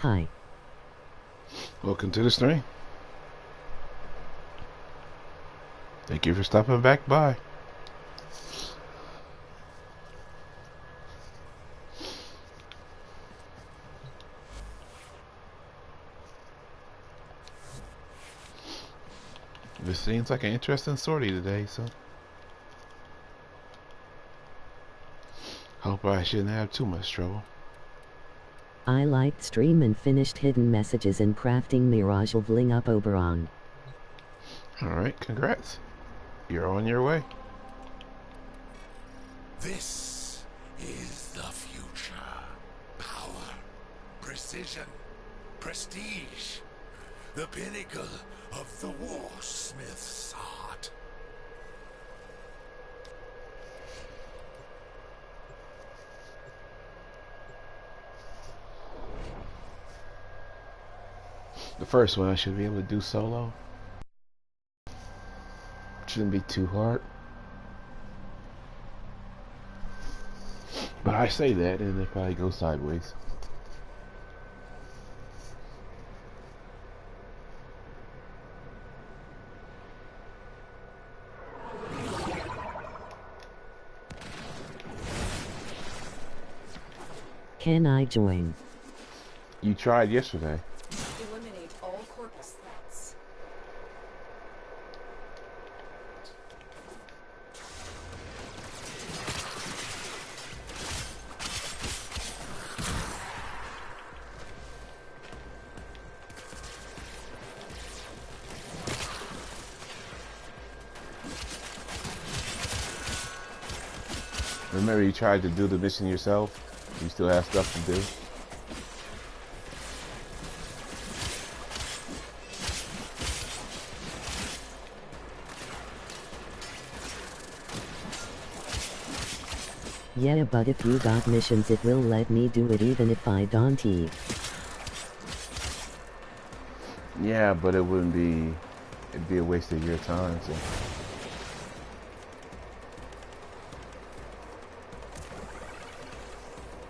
Hi. Welcome to the stream. Thank you for stopping back by. This seems like an interesting sortie today, so hope I shouldn't have too much trouble. I liked stream and finished hidden messages and crafting Mirage of Ling up Oberon. Alright, congrats. You're on your way. This is the future. Power, precision, prestige. The pinnacle of the warsmith's art. The first one I should be able to do solo. Shouldn't be too hard. But I say that and it probably goes sideways. Can I join? You tried yesterday. Eliminate all corpus threats. Remember you tried to do the mission yourself? You still have stuff to do? Yeah, but if you got missions it will let me do it even if I don't eat. Yeah, but it wouldn't be... It'd be a waste of your time, so...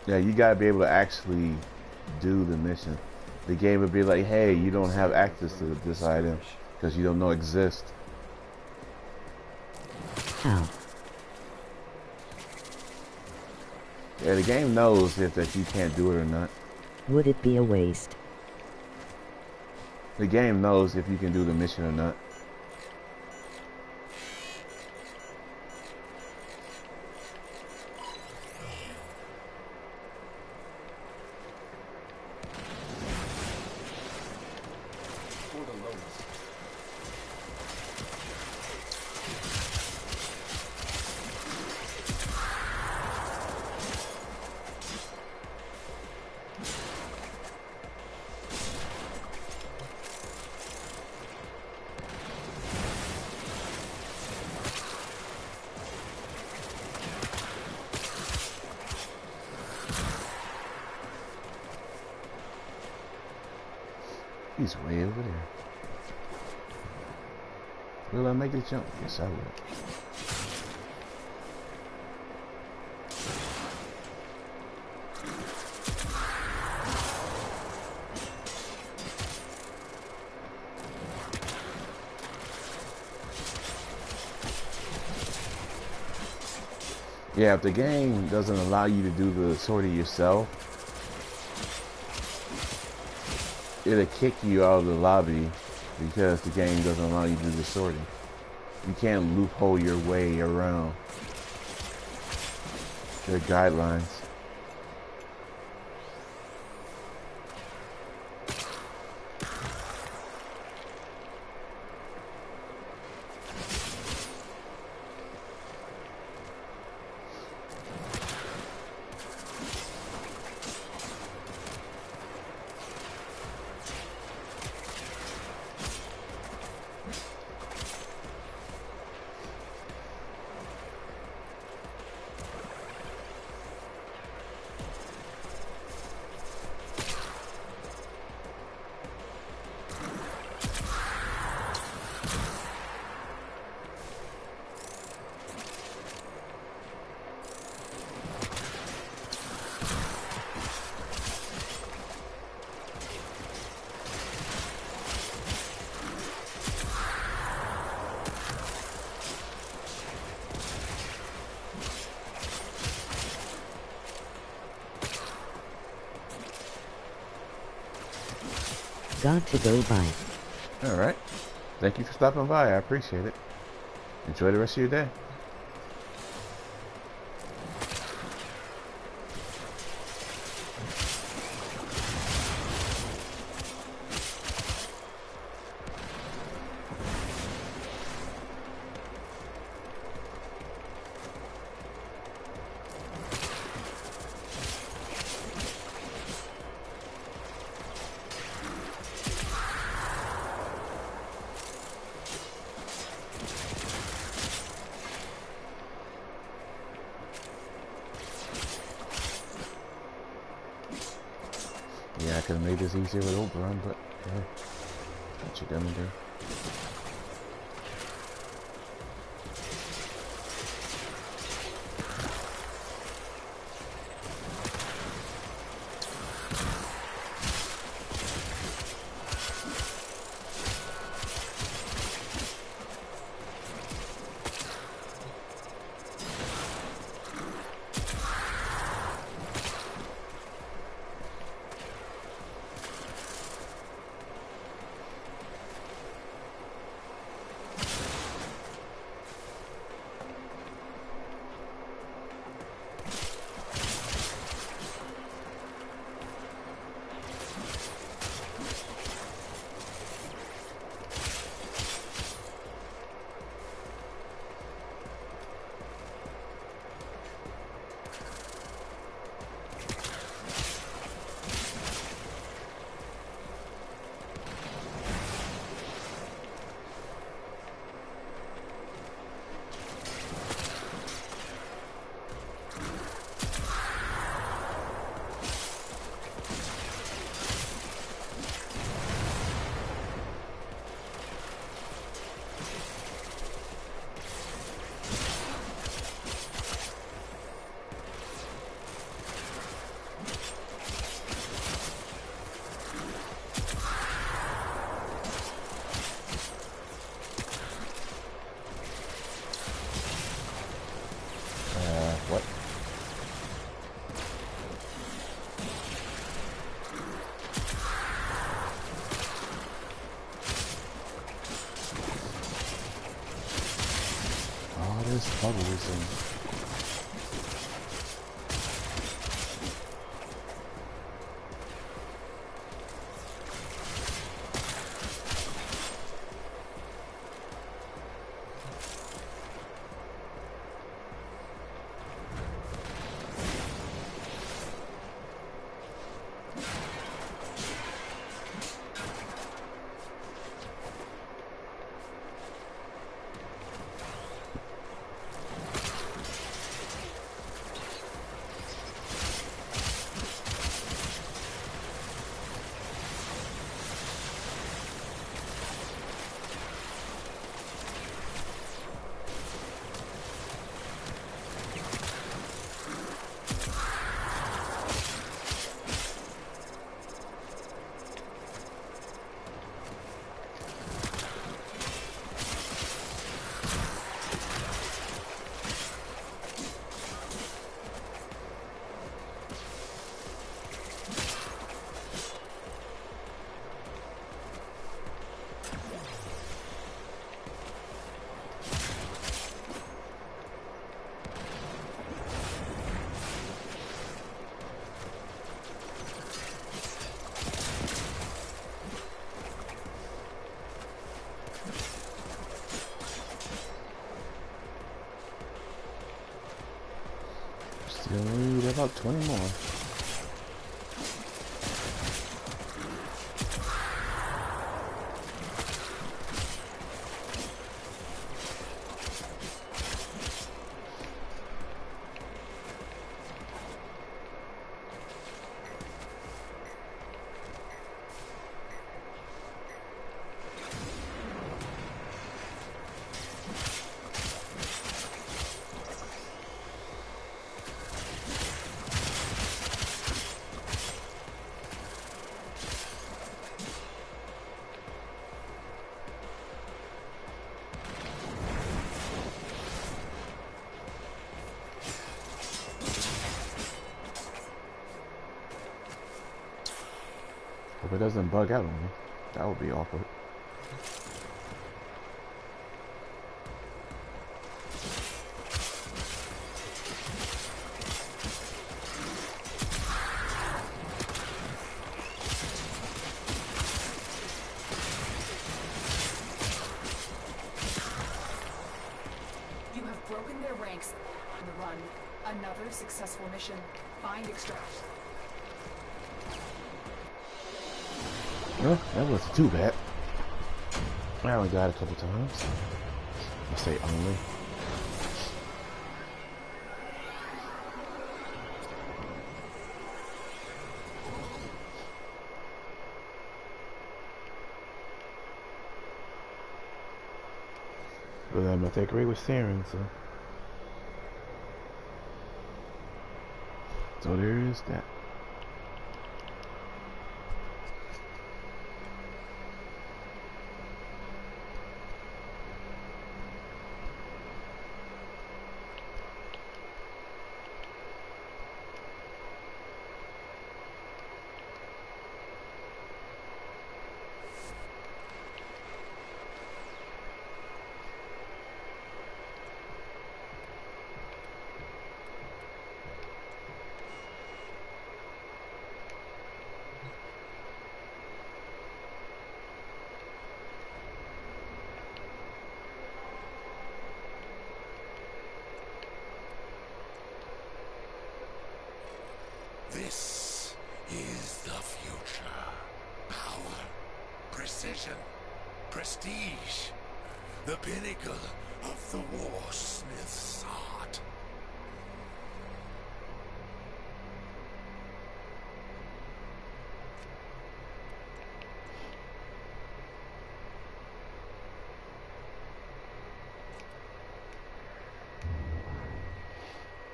Yeah, you gotta be able to actually do the mission. The game would be like, hey, you don't have access to this item because you don't know exist. How? Yeah, the game knows if that you can't do it or not. Would it be a waste? The game knows if you can do the mission or not. He's way over there. Will I make the jump? Yes, I will. Yeah, if the game doesn't allow you to do the sortie yourself, it'll kick you out of the lobby because the game doesn't allow you to do the sorting. You can't loophole your way around their guidelines. Got to go bye. All right. Thank you for stopping by. I appreciate it. Enjoy the rest of your day. Yeah, I could have made this easier with Oberon, but yeah, what you gonna do? What? Oh, there's bubbles and... Still need about 20 more. Hope it doesn't bug out on me. That would be awkward. You have broken their ranks on the run. Another successful mission. Find extract. Well, that wasn't too bad. I only died a couple times. I say only. But I'm not that great with staring, so there is that. This is the future. Power, precision, prestige. The pinnacle of the warsmith's art.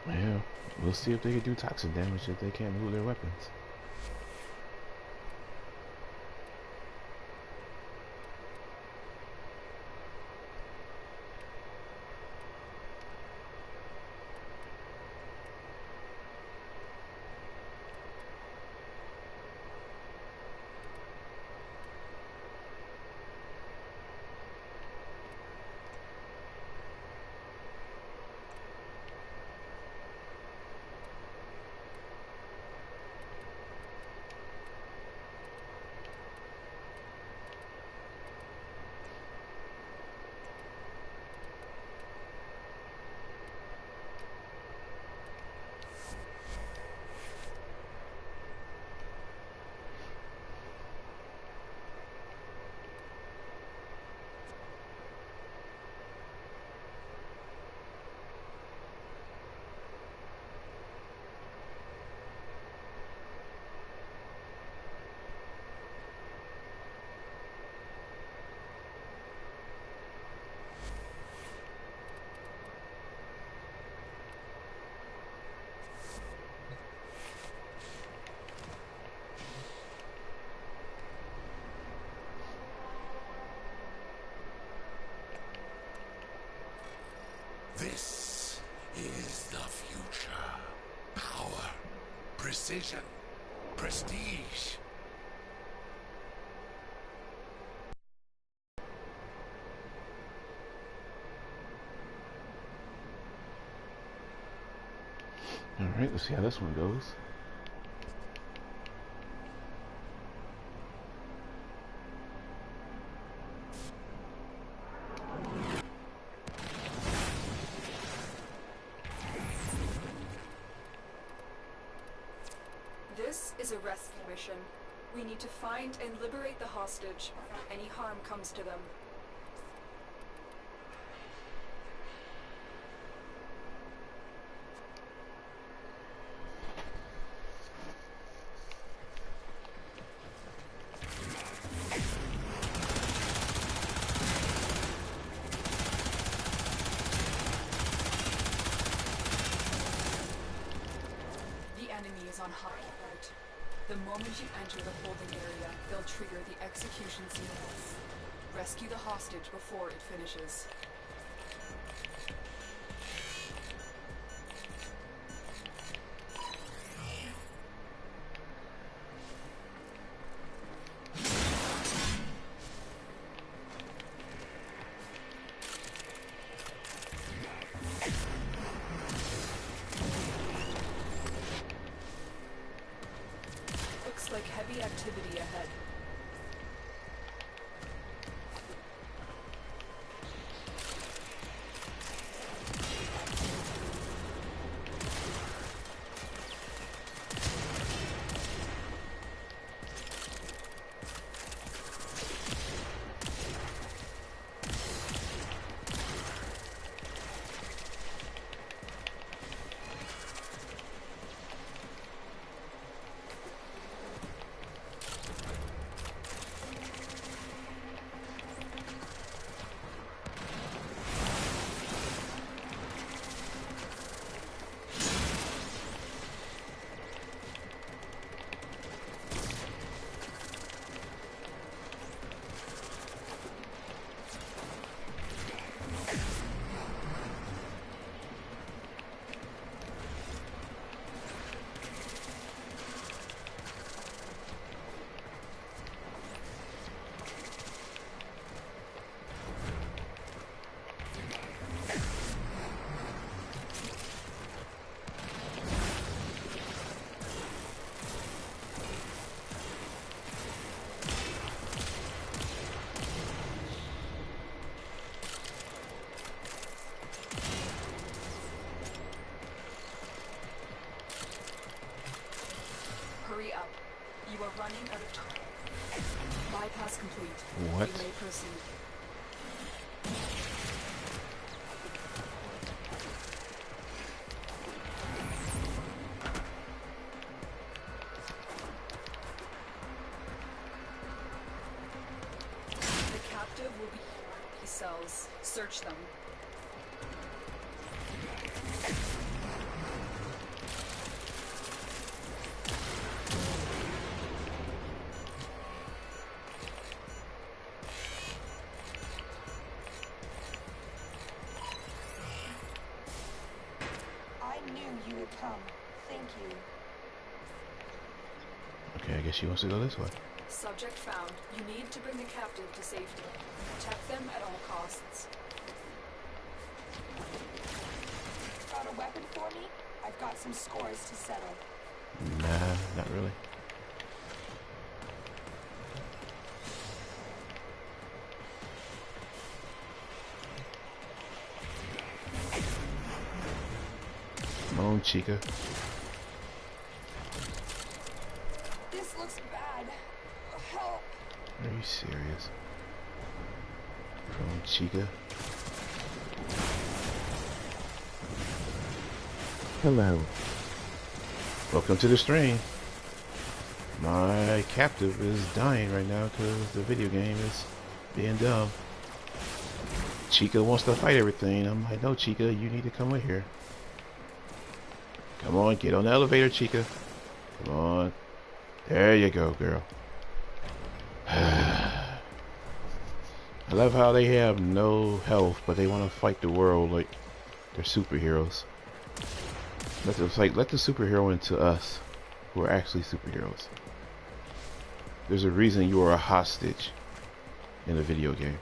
Yeah, we'll see if they can do toxic damage if they can't move their weapons. This is the future. Power, precision, prestige. Alright, let's see how this one goes. This is a rescue mission. We need to find and liberate the hostage. Any harm comes to them. The enemy is on high alert. The moment you enter the holding area, they'll trigger the execution sequence. Rescue the hostage before it finishes. running out of time. Bypass complete. What? You may proceed. The captive will be cells. Search them. I knew you would come. Thank you. Okay, I guess she wants to go this way. Subject found. You need to bring the captive to safety. Protect them at all costs. Got a weapon for me? I've got some scores to settle. Nah, not really. Come on, Chica. This looks bad. Help. Are you serious? Come on, Chica. Hello. Welcome to the stream. My captive is dying right now because the video game is being dumb. Chica wants to fight everything. I'm like, no, Chica, you need to come with here. Come on, get on the elevator, Chica. Come on. There you go, girl. I love how they have no health, but they want to fight the world like they're superheroes. Let the superhero into us, who are actually superheroes. There's a reason you are a hostage in a video game.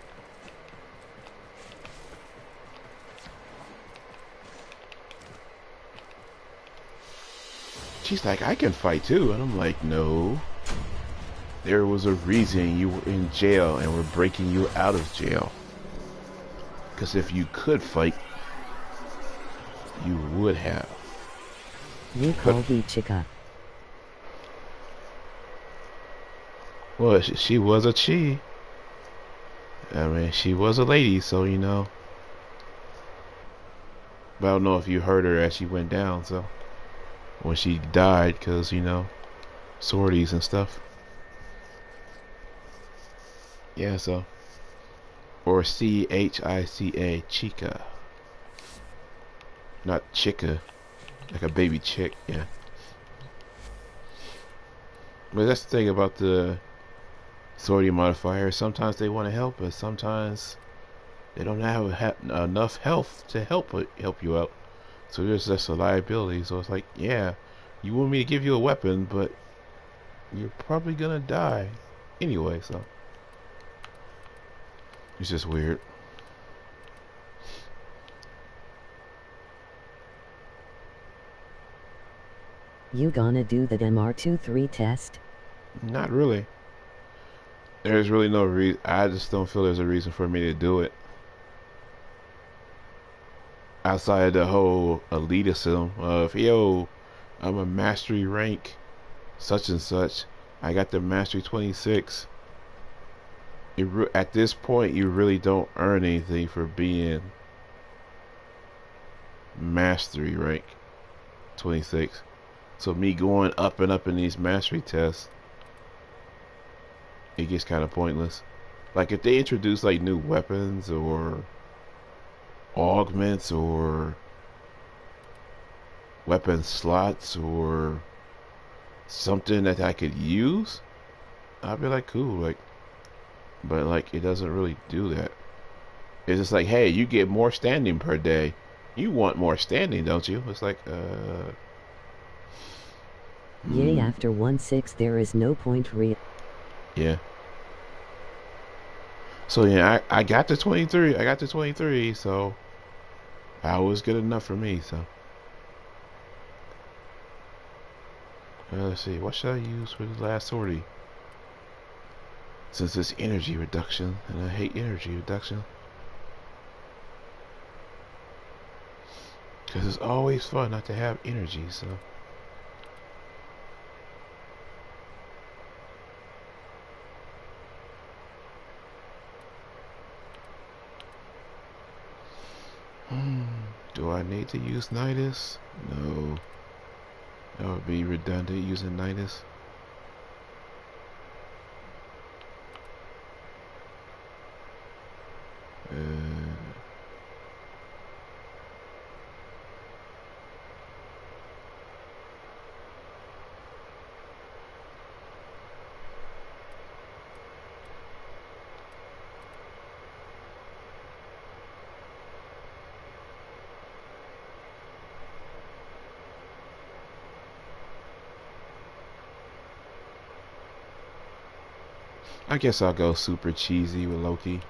She's like, I can fight too. And I'm like, no. There was a reason you were in jail and we're breaking you out of jail. Because if you could fight, you would have. You call me Chica. Well, she was a chi. I mean, she was a lady, so you know. But I don't know if you heard her as she went down, so. When she died, because, you know, sorties and stuff. Yeah, so. Or C-H-I-C-A, Chica. Not Chica. Like a baby chick, yeah. But that's the thing about the sortie modifier. Sometimes they want to help, but sometimes they don't have enough health to help you out. So there's just a liability. So it's like, yeah, you want me to give you a weapon, but you're probably gonna die anyway. So it's just weird. You gonna do the MR23 test? Not really. There's really no reason. I just don't feel there's a reason for me to do it. Outside the whole elitism of, yo, I'm a mastery rank such and such. I got the mastery 26. At this point, you really don't earn anything for being mastery rank 26. So me going up and up in these mastery tests, it gets kind of pointless. Like if they introduce like new weapons or augments or weapon slots or something that I could use, I'd be like, cool, like, but like it doesn't really do that. It's just like, hey, you get more standing per day. You want more standing, don't you? It's like, Yay, after 1-6 there is no point yeah. So yeah, I got the 23. I got the 23, so that was good enough for me. So let's see, what should I use for the last sortie? Since it's energy reduction, and I hate energy reduction, because it's always fun not to have energy. So I need to use Nidus? No. That would be redundant using Nidus. I guess I'll go super cheesy with Loki.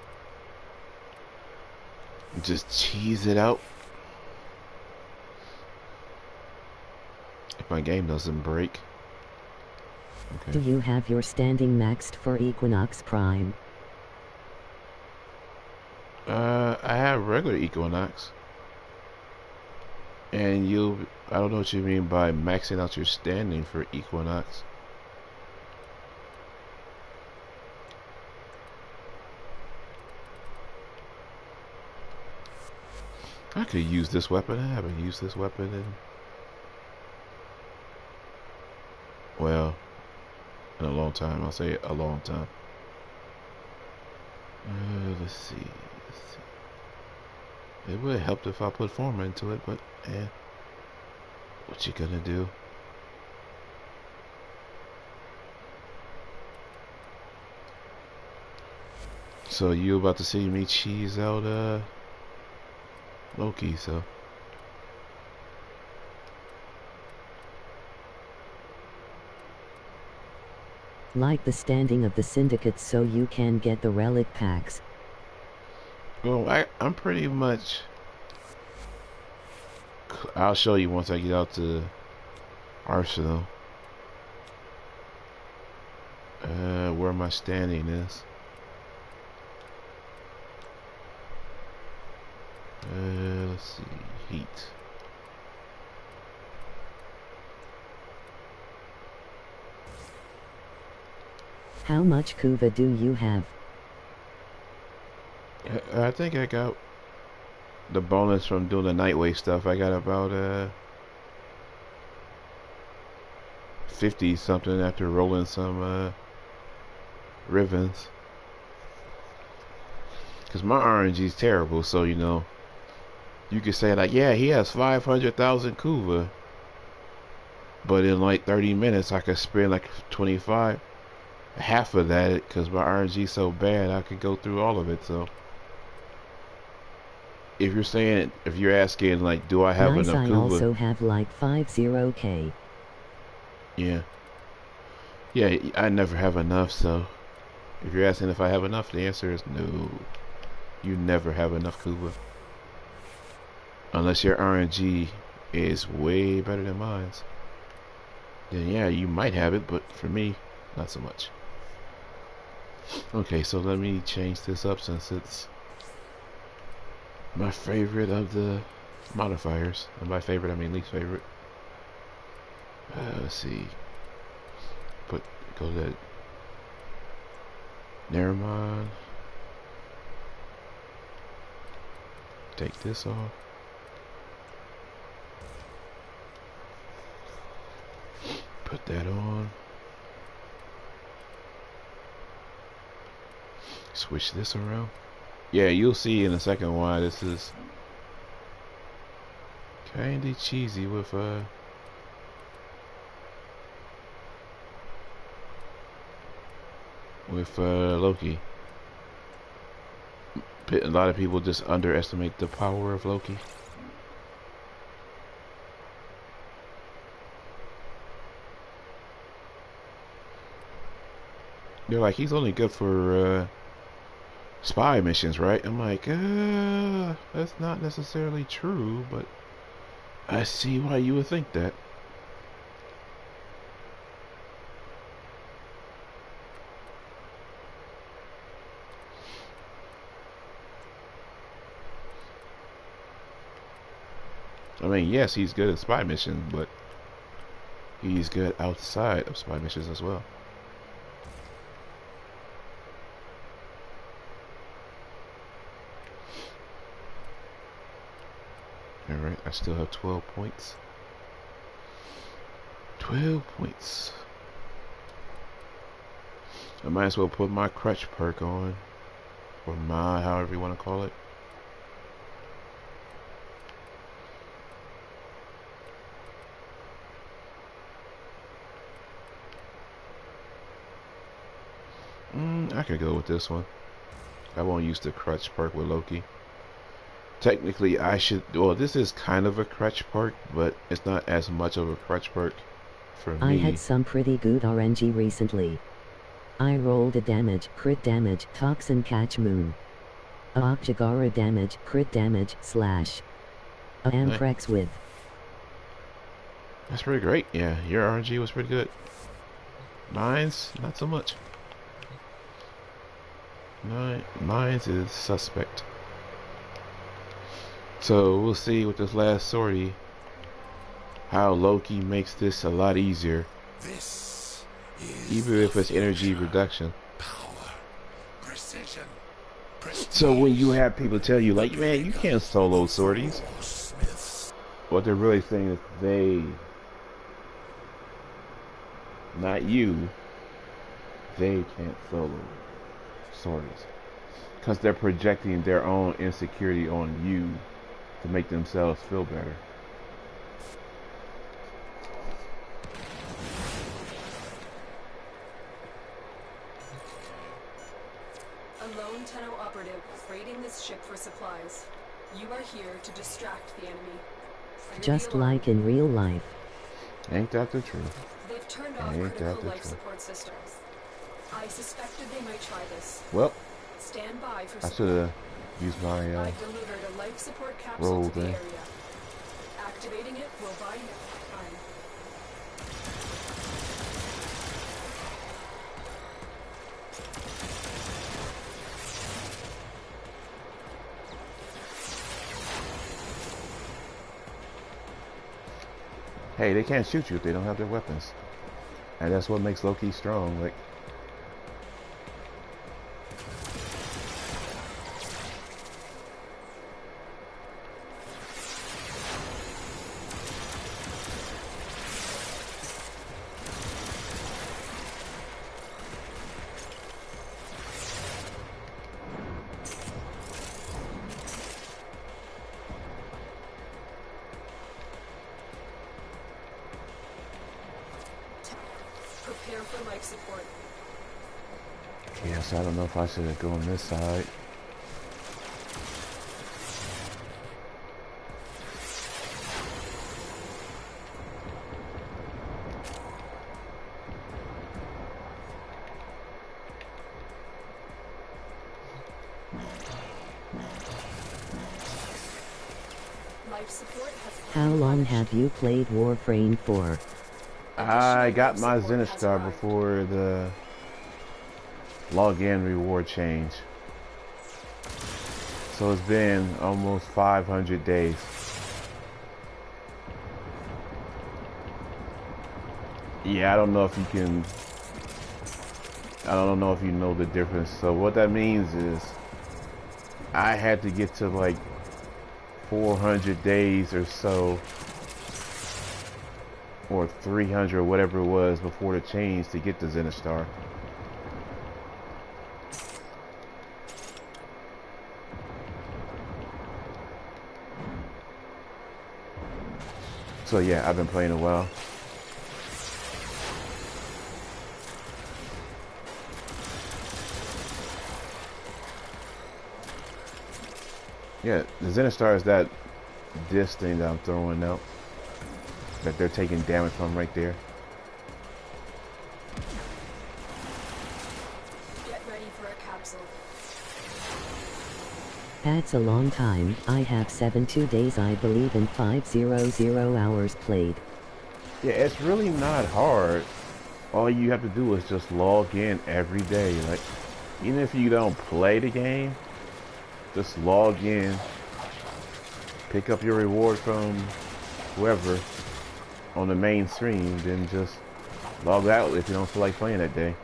Just cheese it out. If my game doesn't break. Okay. Do you have your standing maxed for Equinox Prime? I have regular Equinox. And I don't know what you mean by maxing out your standing for Equinox. I could use this weapon. I haven't used this weapon in, well, in a long time. I'll say a long time. Let's see. It would have helped if I put Forma into it, but what you gonna do? So you about to see me cheese out Loki, so Like the standing of the syndicates so you can get the relic packs. well, I'm pretty much, I'll show you once I get out to Arsenal where my standing is. Let's see, heat. How much Kuva do you have? I think I got the bonus from doing the Nightwave stuff. I got about 50 something after rolling some Rivens. Cause my RNG is terrible, so you know, you could say like, yeah, he has 500,000 Kuva, but in like 30 minutes I could spend like 25, half of that, because my RNG is so bad I could go through all of it. So if you're asking like, do I have Nice, enough I Kuva? also have like 50k. Yeah, I never have enough. So if you're asking if I have enough, the answer is no. You never have enough Kuva. Unless your RNG is way better than mine. Then yeah, you might have it, but for me, not so much. Okay, so let me change this up since it's my favorite of the modifiers. And by favorite, I mean least favorite. Let's see. Go to that. Never mind. Take this off. Put that on. Switch this around. Yeah, you'll see in a second why this is kinda cheesy with Loki. A lot of people just underestimate the power of Loki. They're like, he's only good for spy missions, right? I'm like, that's not necessarily true, but I see why you would think that. I mean, yes, he's good at spy missions, but he's good outside of spy missions as well. Alright, I still have 12 points. 12 points. I might as well put my crutch perk on. Or my, however you want to call it. I could go with this one. I won't use the crutch perk with Loki. Technically, I should... Well, this is kind of a crutch perk, but it's not as much of a crutch perk for me. I had some pretty good RNG recently. I rolled a damage, crit damage, toxin catch moon. A Okjagara damage, crit damage, slash. A Amprex with. That's pretty great. Yeah, your RNG was pretty good. Mine's not so much. Mine's is suspect. So we'll see with this last sortie how Loki makes this a lot easier. This is Even if it's energy reduction. power, precision, prestige. So when you have people tell you like, man, you can't solo sorties, Smiths. what they're really saying is they, not you, they can't solo sorties. Because they're projecting their own insecurity on you to make themselves feel better. A lone Tenno operative raiding this ship for supplies. You are here to distract the enemy. Clear Just the alarm. like in real life. Ain't that the truth? They've turned off Ain't that critical the life truth? support systems. I suspected they might try this. Well, Stand by for I support. should have used my I've delivered a life support capsule roll to the thing. area. Activating it will buy you time. Hey, they can't shoot you if they don't have their weapons. And that's what makes Loki strong. Like, Prepare for life support. yes, I don't know if I should go on this side. Life support has How long have you played Warframe for? I got my Zenistar before the login reward change. So it's been almost 500 days. Yeah, I don't know if you can... I don't know if you know the difference. So what that means is I had to get to like 400 days or so, or 300, whatever it was, before the change to get the Zenistar. So yeah, I've been playing a while. Yeah, the Zenistar is that disc thing that I'm throwing out, that they're taking damage from right there. Get ready for a capsule. That's a long time. I have 72 days, I believe, in 500 hours played. Yeah, it's really not hard. All you have to do is just log in every day. Like, even if you don't play the game, just log in, pick up your reward from whoever on the main stream, then just log out if you don't feel like playing that day.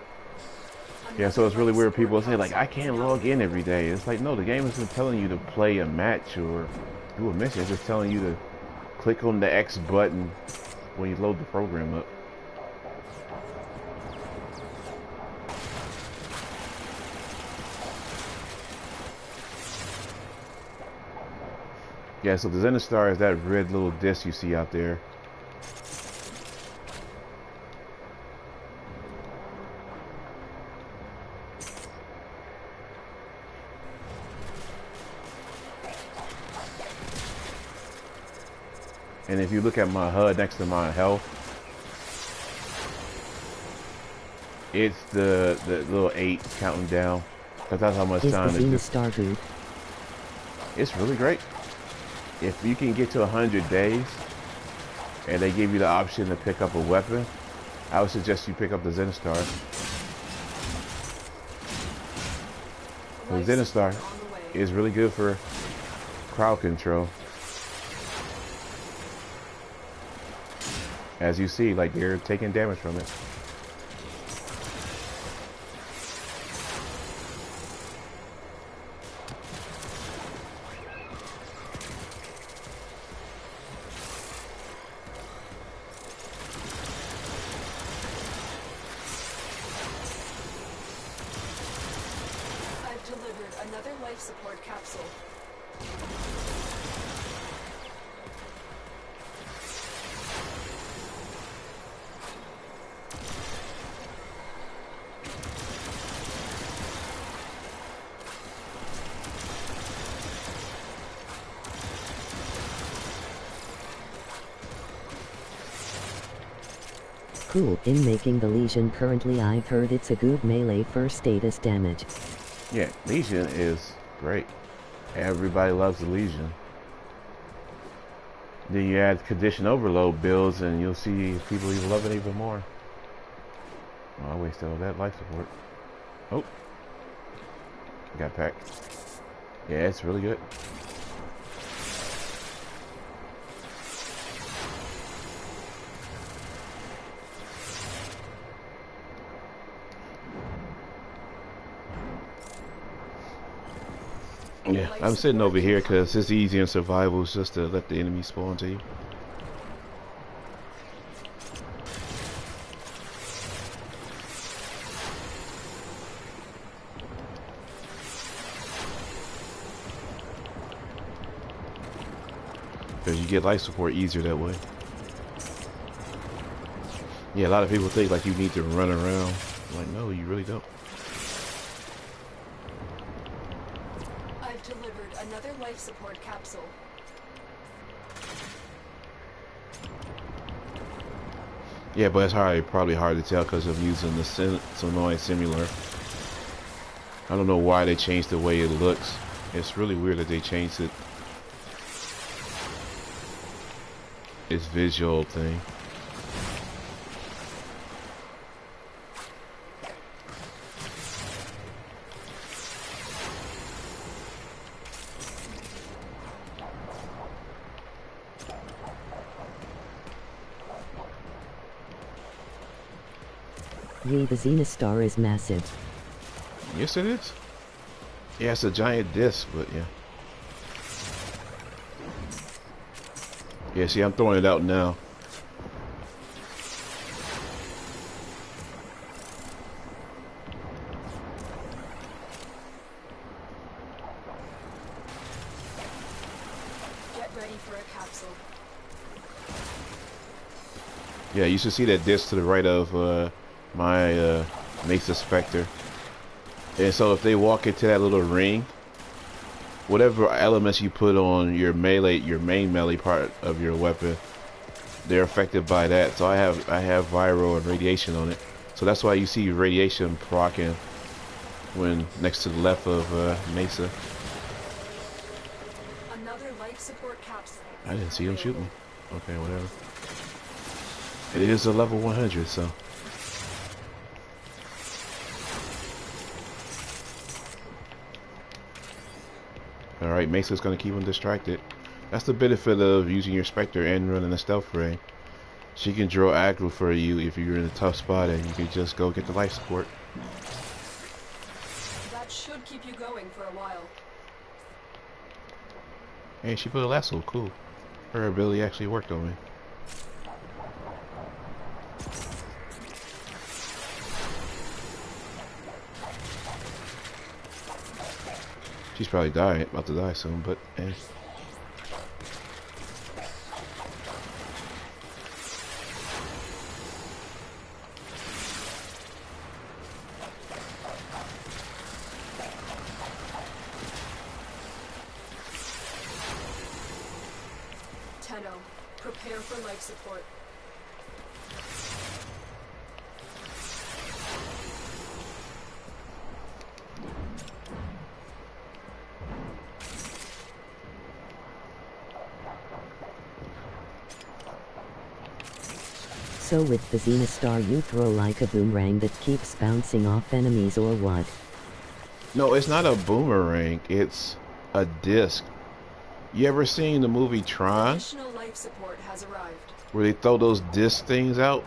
Yeah, so it's really weird. People say like, I can't log in every day. It's like, no, the game isn't telling you to play a match or do a mission. It's just telling you to click on the X button when you load the program up. Yeah, so the Zenistar is that red little disc you see out there. And if you look at my HUD next to my health, it's the little 8 counting down. Because that's how much time Is the Zenistar good? It's really great. If you can get to 100 days, and they give you the option to pick up a weapon, I would suggest you pick up the Zenistar. The Zenistar is really good for crowd control. As you see, like, they're taking damage from it. I've delivered another life support capsule. Cool. In making the Legion currently, I've heard it's a good melee for status damage. Yeah, Legion is great. Everybody loves the Legion. Then you add condition overload builds and you'll see people even love it even more. Oh, I wasted all that life support. Oh. Got packed. Yeah, it's really good. Yeah, I'm sitting over here because it's easy in survival just to let the enemy spawn to you. Because you get life support easier that way. Yeah, a lot of people think like you need to run around. I'm like, no, you really don't. I've delivered another life support capsule. Yeah, but it's probably hard to tell because I'm using the Sonoy Simulator. I don't know why they changed the way it looks. It's really weird that they changed it. Its visual thing. Yay, the Zenistar is massive. Yes, it is. Yeah, it's a giant disc, but yeah. Yeah, see, I'm throwing it out now. Get ready for a capsule. Yeah, you should see that disc to the right of my Mesa Spectre. And so if they walk into that little ring, whatever elements you put on your melee, your main melee part of your weapon, they're affected by that. So I have viral and radiation on it. So that's why you see radiation proccing when next to the left of Mesa. Another life support capsule. I didn't see him shoot me. Okay, whatever. It is a level 100, so. Alright, Mesa's gonna keep him distracted. That's the benefit of using your Spectre and running a stealth frame. She can draw aggro for you if you're in a tough spot and you can just go get the life support. That should keep you going for a while. Hey, she put a lasso. Cool. Her ability actually worked on me. She's probably about to die soon, but eh. Tenno, prepare for life support. So with the Xenostar you throw like a boomerang that keeps bouncing off enemies or what? No, it's not a boomerang. It's a disc. You ever seen the movie Tron? Additional life support has arrived. Where they throw those disc things out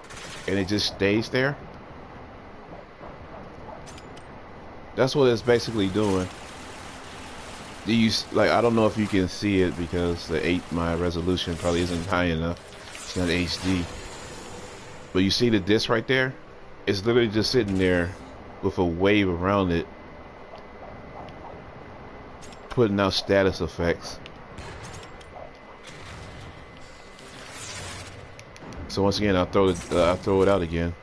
and it just stays there? That's what it's basically doing. Do you like? I don't know if you can see it because my resolution probably isn't high enough. It's not HD. But you see the disc right there? It's literally just sitting there with a wave around it, putting out status effects. So once again, I'll throw it out again.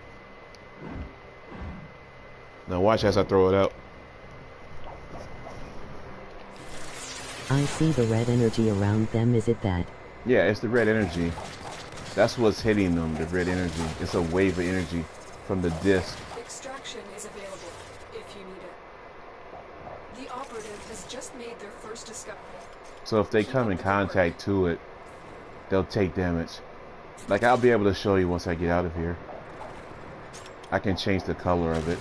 Now watch as I throw it out. I see the red energy around them, is it that? Yeah, it's the red energy. That's what's hitting them, the red energy. It's a wave of energy from the disc. Extraction is available if you need it. The operative has just made their first discovery. So if they come in contact to it, they'll take damage. Like, I'll be able to show you once I get out of here. I can change the color of it.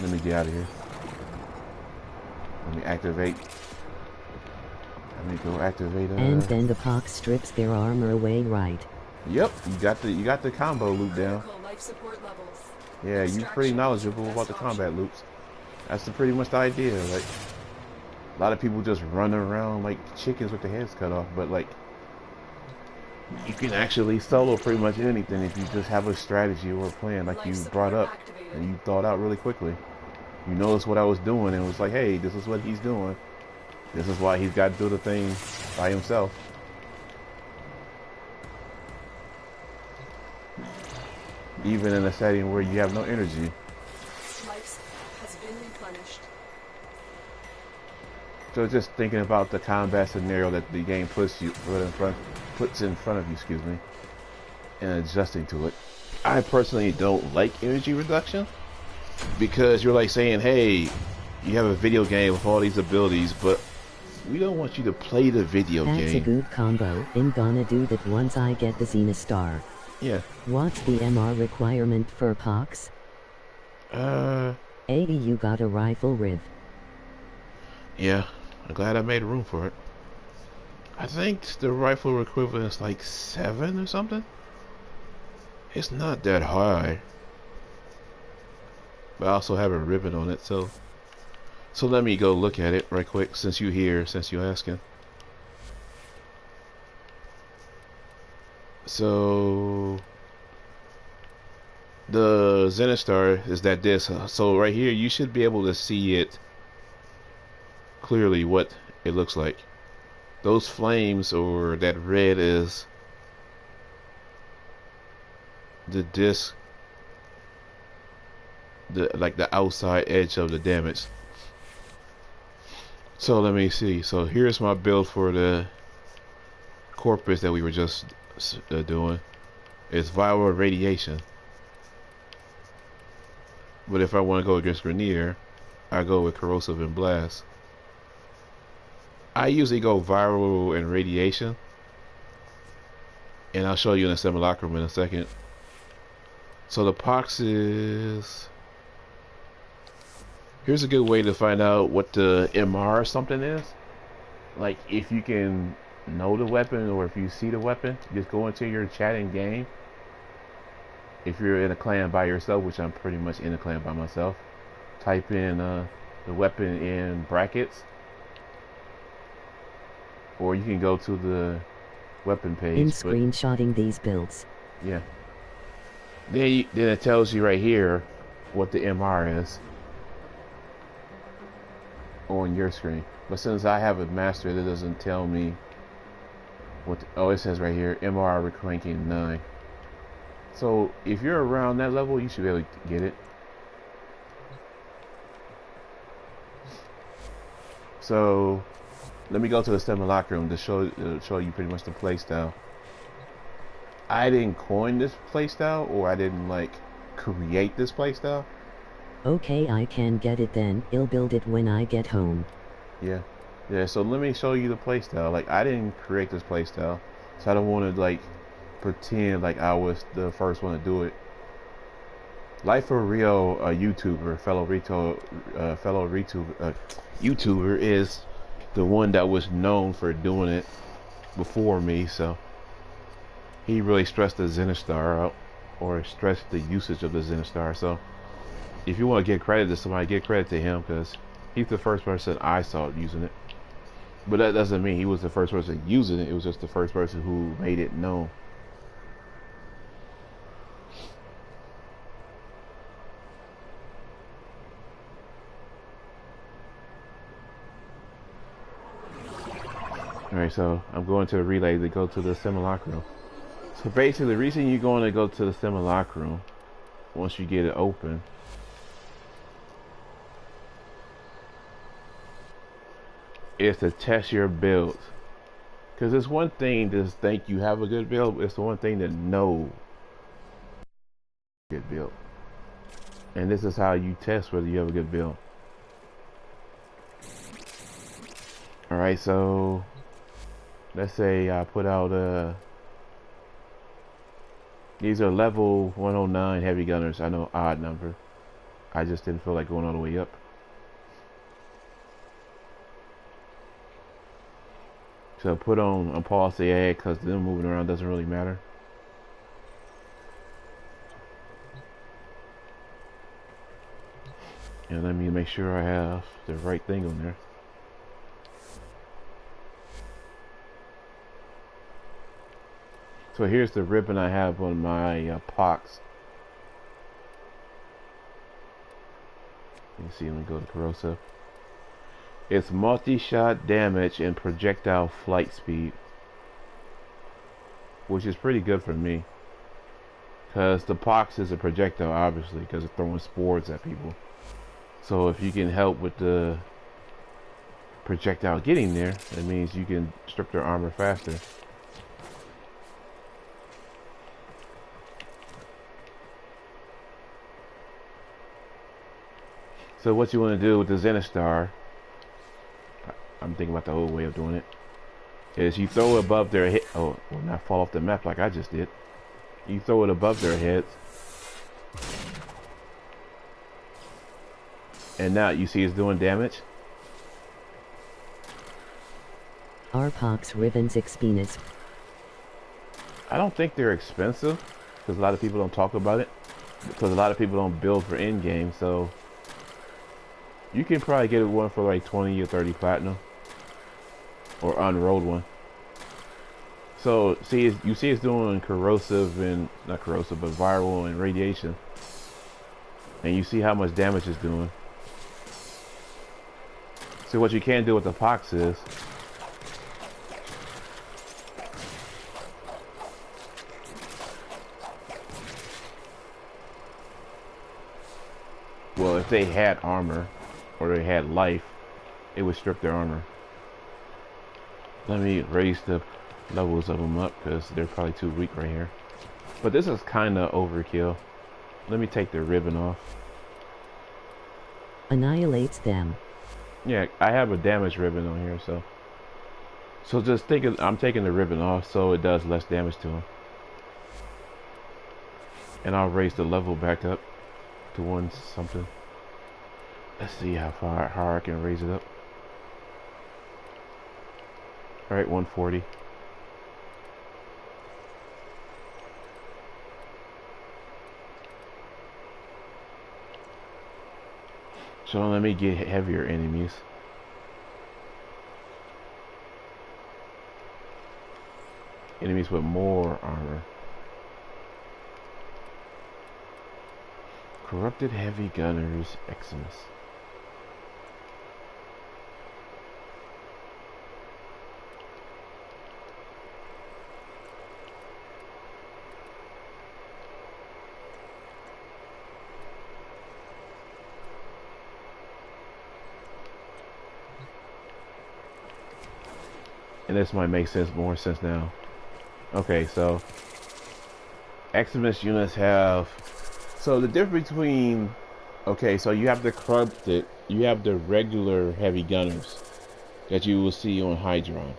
Let me get out of here. Let me activate. Let me go activate. And then the pox strips their armor away, right? Yep, you got the combo loop down. Critical life support levels. Yeah, you're pretty knowledgeable about the combat loops. That's pretty much the idea. Like, a lot of people just run around like chickens with their heads cut off, but like, you can actually solo pretty much anything if you just have a strategy or a plan like you brought up and you thought out really quickly. You noticed what I was doing and was like, hey, this is what he's doing. This is why he's got to do the thing by himself. Even in a setting where you have no energy. Life has been replenished. So just thinking about the combat scenario that the game puts in front of you, excuse me, and adjusting to it. I personally don't like energy reduction because you're like saying, hey, you have a video game with all these abilities, but we don't want you to play the video game. That's a good combo. I'm gonna do that once I get the Xenostar. Yeah. What's the MR requirement for pox? 80, you got a rifle with. Yeah, I'm glad I made room for it. I think the rifle equivalent is like 7 or something. It's not that high. But I also have a ribbon on it, so let me go look at it right quick since you're here, since you're asking. So the Xenostar is that disc. So right here you should be able to see it clearly what it looks like. Those flames or that red is the disc, like the outside edge of the damage. So let me see. So here's my build for the corpus that we were just doing. It's viral radiation. But if I want to go against Grenier, I go with corrosive and blast. I usually go viral and radiation, and I'll show you in a simulacrum in a second. So the pox is... Here's a good way to find out what the MR or something is. Like, if you can know the weapon or if you see the weapon, just go into your chat in game. If you're in a clan by yourself, which I'm pretty much in a clan by myself, type in the weapon in brackets, or you can go to the weapon page. In But screenshotting these builds. yeah, then it tells you right here what the MR is on your screen. But since I have it mastered, it doesn't tell me what. Oh, it says right here MR ranking 9. So if you're around that level, you should be able to get it. So let me go to the Stimulacrum room to show you pretty much the playstyle. I didn't coin this playstyle, or I didn't like create this playstyle. Okay, I can get it then. I'll build it when I get home. Yeah. So let me show you the playstyle. Like, I didn't create this playstyle, so I don't want to like pretend like I was the first one to do it. Life for Real, a YouTuber, YouTuber, is the one that was known for doing it before me. So he really stressed the Zenistar out, or stressed the usage of the Zenistar. So if you want to give credit to somebody, give credit to him, because he's the first person I saw using it. But that doesn't mean he was the first person using it. It was just the first person who made it known. Alright, so I'm going to the relay to go to the Simulacrum. So basically, the reason you're going to go to the Simulacrum, once you get it open, is to test your build. Because it's one thing to think you have a good build, but it's the one thing to know good build. And this is how you test whether you have a good build. Alright, so let's say I put out these are level 109 heavy gunners. I know, odd number. I just didn't feel like going all the way up. So put on pause the egg, because them moving around doesn't really matter. And let me make sure I have the right thing on there. So here's the ribbon I have on my pox. You can see, let me go to corrosive. It's multi-shot damage and projectile flight speed, which is pretty good for me, because the pox is a projectile, obviously, because it's throwing spores at people. So if you can help with the projectile getting there, that means you can strip their armor faster. So what you want to do with the Zenistar, I'm thinking about the old way of doing it, is you throw it above their head. Oh, well, not fall off the map like I just did. You throw it above their heads, and now you see it's doing damage. Arpox ribbons expensive. I don't think they're expensive, because a lot of people don't talk about it, because a lot of people don't build for end game. So you can probably get one for like 20 or 30 platinum, or unrolled one. So see, you see it's doing corrosive, and not corrosive, but viral and radiation, and you see how much damage it's doing. So what you can do with the pox is, well, if they had armor or they had life, it would strip their armor. Let me raise the levels of them up, because they're probably too weak right here. But this is kind of overkill. Let me take the ribbon off. Annihilates them. Yeah, I have a damage ribbon on here, so just think I'm taking the ribbon off so it does less damage to him. And I'll raise the level back up to 1 something. Let's see how far I can raise it up. Alright, 140. So let me get heavier enemies. Enemies with more armor. Corrupted heavy gunners, Eximus. And this might make more sense now. Okay, so Eximus units have. So the difference between, okay, so you have the corrupted, you have the regular heavy gunners that you will see on Hydron,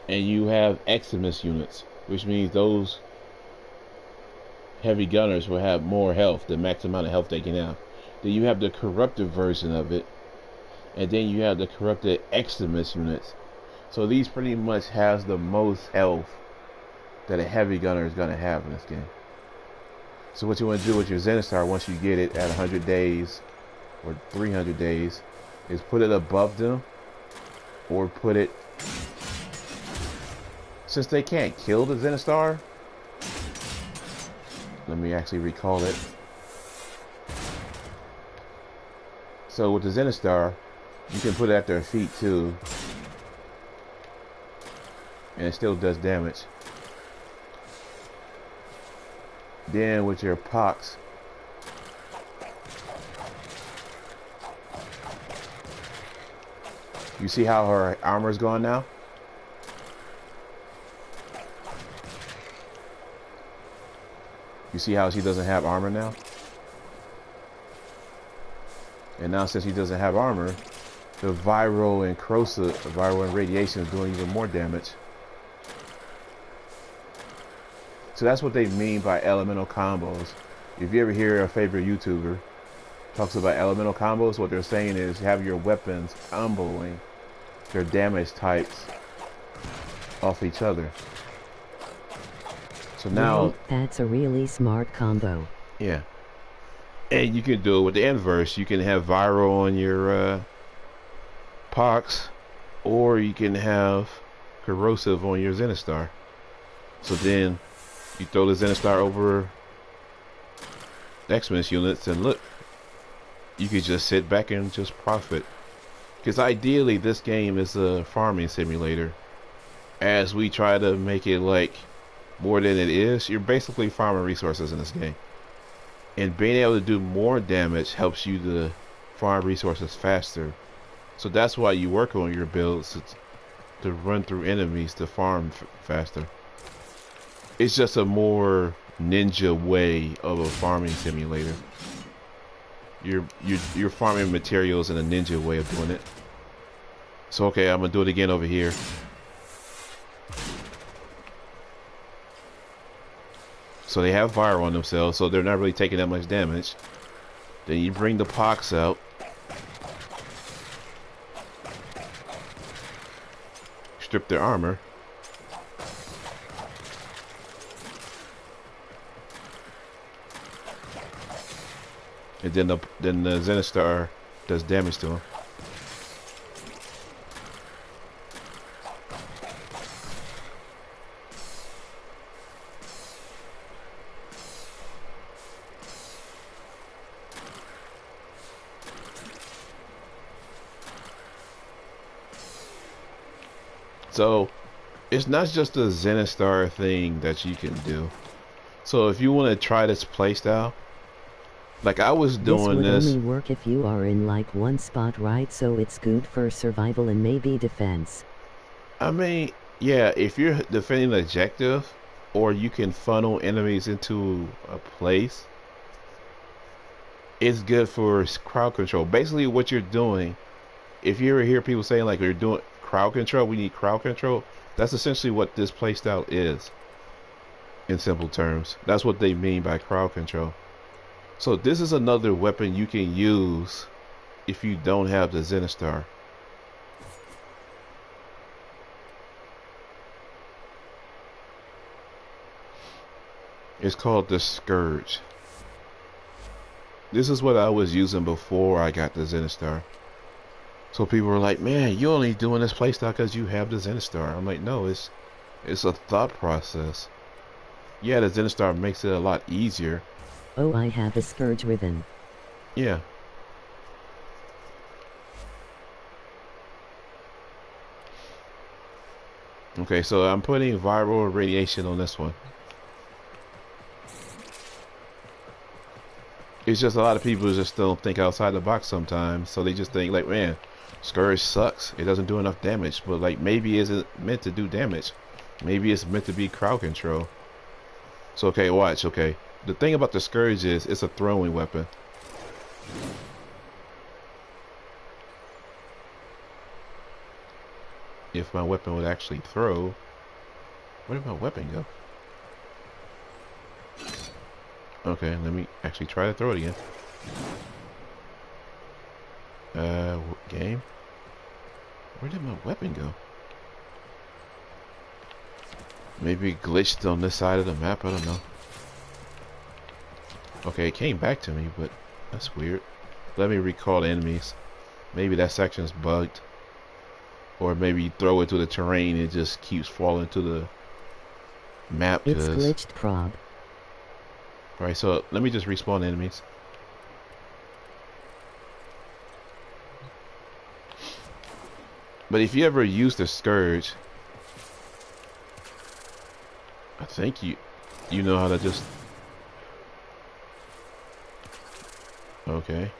and you have Eximus units, which means those heavy gunners will have more health, the max amount of health they can have. Then you have the corrupted version of it, and then you have the corrupted Eximus units. So these pretty much has the most health that a heavy gunner is going to have in this game. So what you want to do with your Zenistar once you get it at 100 days or 300 days is put it above them, or put it, since they can't kill the Zenistar, let me actually recall it. So with the Zenistar, you can put it at their feet too, and it still does damage. Then with your Pox, you see how her armor's gone now? You see how she doesn't have armor now? And now since she doesn't have armor, the viral and corrosive, viral and radiation is doing even more damage. So that's what they mean by elemental combos. If you ever hear a favorite YouTuber talks about elemental combos, what they're saying is have your weapons comboing their damage types off each other. So now, Right, that's a really smart combo. yeah, and you can do it with the inverse. You can have viral on your Pox, or you can have corrosive on your Zenistar. So then you throw the Zenistar over Eximus units, and look, you could just sit back and just profit. Because ideally, this game is a farming simulator. As we try to make it like more than it is, you're basically farming resources in this game. And being able to do more damage helps you to farm resources faster. So that's why you work on your builds, to run through enemies to farm faster. It's just a more ninja way of a farming simulator. You're farming materials in a ninja way of doing it. So okay, I'm gonna do it again over here. So they have fire on themselves, so they're not really taking that much damage. Then you bring the Pox out. Strip their armor. And then the Zenistar does damage to him. So it's not just a Zenistar thing that you can do. So if you want to try this playstyle, like I was doing this would only work if you are in like one spot, right? So it's good for survival and maybe defense. I mean, yeah, if you're defending an objective, or you can funnel enemies into a place, it's good for crowd control. Basically what you're doing, if you ever hear people saying like you're doing crowd control, we need crowd control, that's essentially what this playstyle is. In simple terms, that's what they mean by crowd control. So this is another weapon you can use if you don't have the Zenistar. It's called the Scourge. This is what I was using before I got the Zenistar. So people were like, man, you only doing this playstyle because you have the Zenistar. I'm like, no, it's a thought process. Yeah, the Zenistar makes it a lot easier. Oh, I have a Scourge ribbon. Yeah. Okay, so I'm putting viral radiation on this one. It's just a lot of people just don't think outside the box sometimes, so they just think like, man, Scourge sucks. It doesn't do enough damage, but like maybe it isn't meant to do damage. Maybe it's meant to be crowd control. So okay, watch. Okay, the thing about the Scourge is it's a throwing weapon. If my weapon would actually throw, where did my weapon go? Okay, let me actually try to throw it again. Game? Where did my weapon go? Maybe it glitched on this side of the map, I don't know. Okay, it came back to me, but that's weird. Let me recall the enemies. Maybe that section's bugged. Or maybe you throw it to the terrain, it just keeps falling to the map. It's glitched, prob. Alright, so let me just respawn enemies. But if you ever use the Scourge, I think you know how to just... Okay.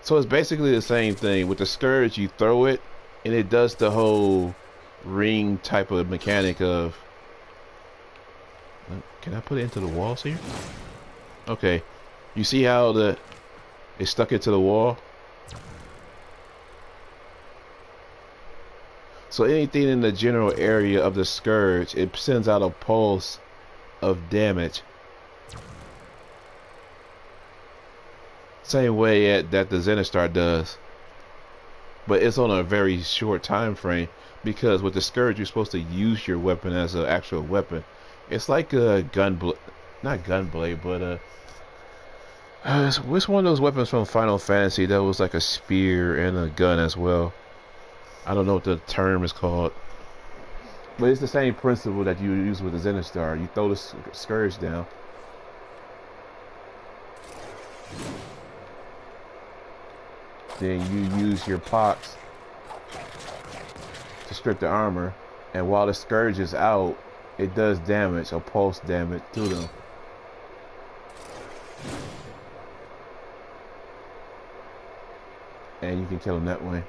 So it's basically the same thing. With the Scourge, you throw it, and it does the whole ring type of mechanic of... Can I put it into the walls here? Okay. You see how it stuck it to the wall? So anything in the general area of the Scourge, it sends out a pulse of damage. Same way that the Zenistar does. But it's on a very short time frame, because with the Scourge you're supposed to use your weapon as an actual weapon. It's like a not gunblade, but it's one of those weapons from Final Fantasy that was like a spear and a gun as well. I don't know what the term is called, but it's the same principle that you use with the Zenistar. You throw the Scourge down. Then you use your pox to strip the armor, and while the Scourge is out, it does damage, or pulse damage to them. And you can kill them that way.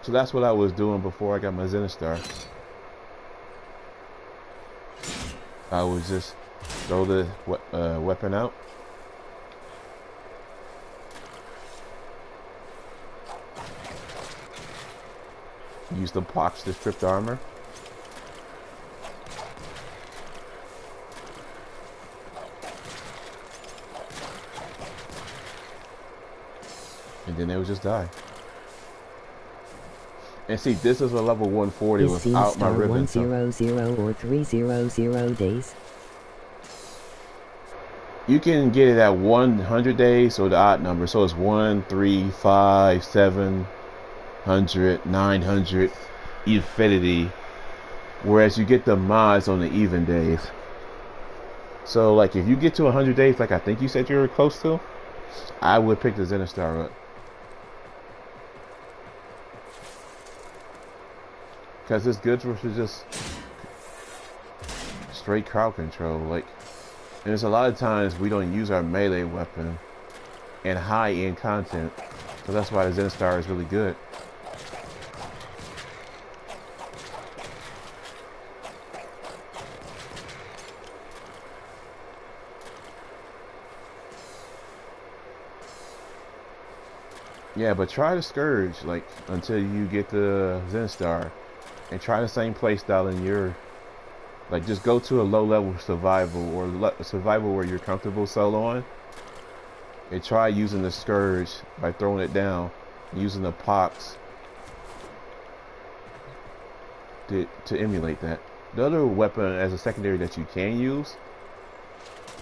So that's what I was doing before I got my Zenistar. I would just throw the weapon out. Use the pox to strip the armor. And then they would just die. And see, this is a level 140 Is without my ribbon. 100 or 300 days? You can get it at 100 days or the odd number. So it's 1, 3, 5, 700, 900, infinity. Whereas you get the mods on the even days. So like if you get to 100 days, like I think you said you were close to, I would pick the Zenistar up. Because it's good for just straight crowd control. Like, and there's a lot of times we don't use our melee weapon in high-end content. So that's why the Zenistar is really good. Yeah, but try the Scourge, like, until you get the Zenistar. And try the same playstyle in your... Like, just go to a low-level survival, or survival where you're comfortable soloing. And try using the Scourge by throwing it down. Using the pox to emulate that. The other weapon as a secondary that you can use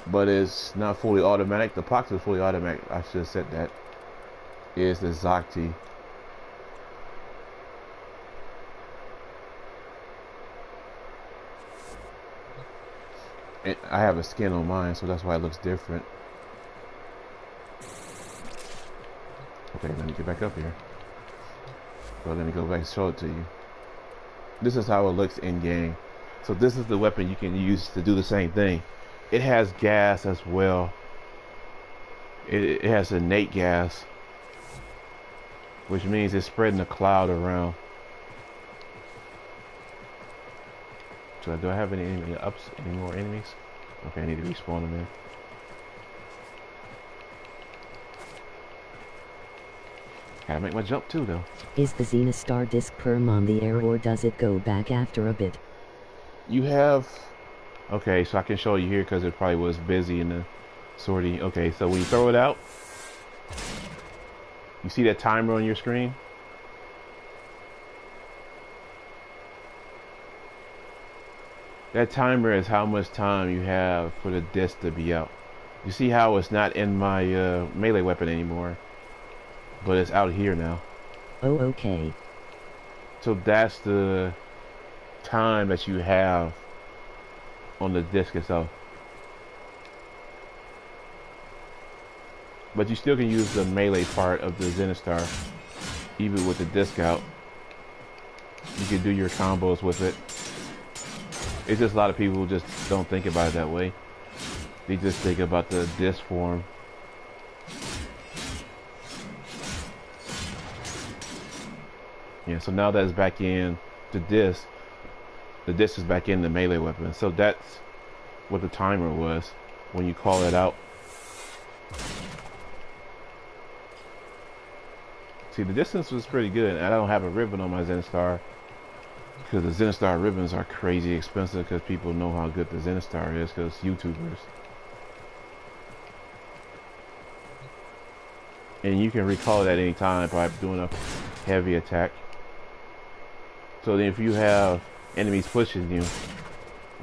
but it's not fully automatic. The Pox is fully automatic. I should have said that. Is the Zocti. I have a skin on mine, so that's why it looks different. Okay, let me get back up here. So let me go back and show it to you. This is how it looks in game. So this is the weapon you can use to do the same thing. It has gas as well. It has innate gas, which means it's spreading a cloud around. So do I have any more enemies? Okay, I need to respawn them in. Gotta make my jump too, though. Is the Xenostar disc perm on the air, or does it go back after a bit? You have... Okay, so I can show you here because it probably was busy in the sorting. Okay, so when you throw it out, you see that timer on your screen? That timer is how much time you have for the disc to be out. You see how it's not in my melee weapon anymore, but it's out here now. Oh, okay. So that's the time that you have on the disc itself. But you still can use the melee part of the Xenostar, even with the disc out. You can do your combos with it. It's just a lot of people who just don't think about it that way. They just think about the disc form. Yeah, so now that it's back in the disc is back in the melee weapon. So that's what the timer was when you call it out. See, the distance was pretty good. I don't have a ribbon on my Xenostar because the Xenostar ribbons are crazy expensive because people know how good the Xenostar is because YouTubers. And you can recall it at any time by doing a heavy attack. So then if you have enemies pushing you,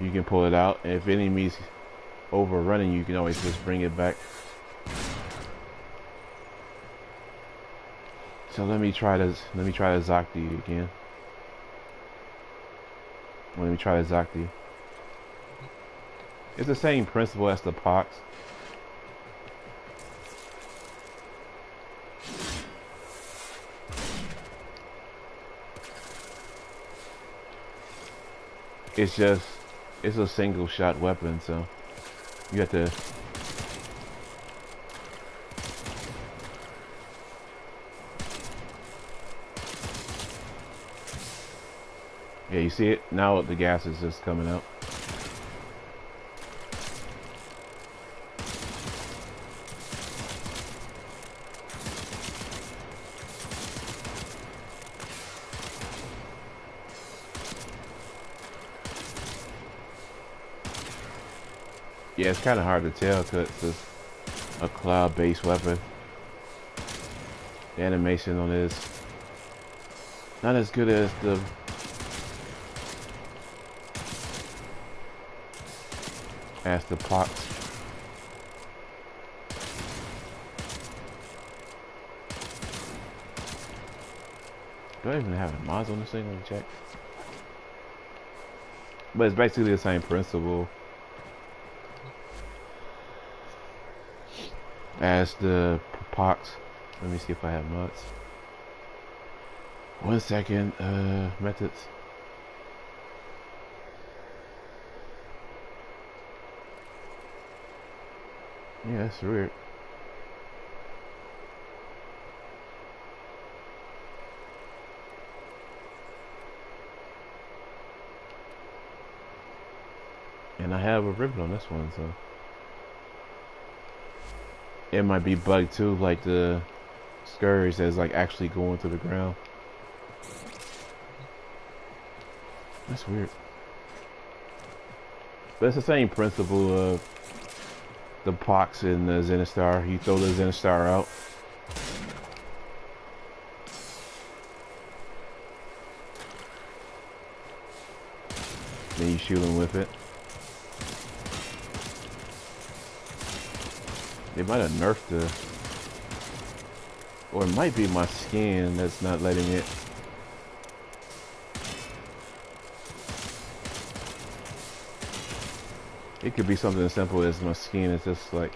you can pull it out. And if enemies overrunning you, you can always just bring it back. So let me try the Zocti again. Let me try the Zocti. It's the same principle as the Pox. It's a single shot weapon, so you have to yeah, you see it? Now the gas is just coming out. Yeah, it's kind of hard to tell because it's a cloud-based weapon. The animation on this not as good as the Pox. Do I even have mods on this thing? Let me check. But it's basically the same principle as the Pox. Let me see if I have mods. 1 second. Methods. Yeah, that's weird. And I have a ribbon on this one, so it might be bugged too, like the scourge that's like actually going to the ground. That's weird. But it's the same principle of the Pox in the Xenostar. You throw the Xenostar out. Then you shoot him with it. They might have nerfed the, or it might be my skin that's not letting it. It could be something as simple as my skin is just like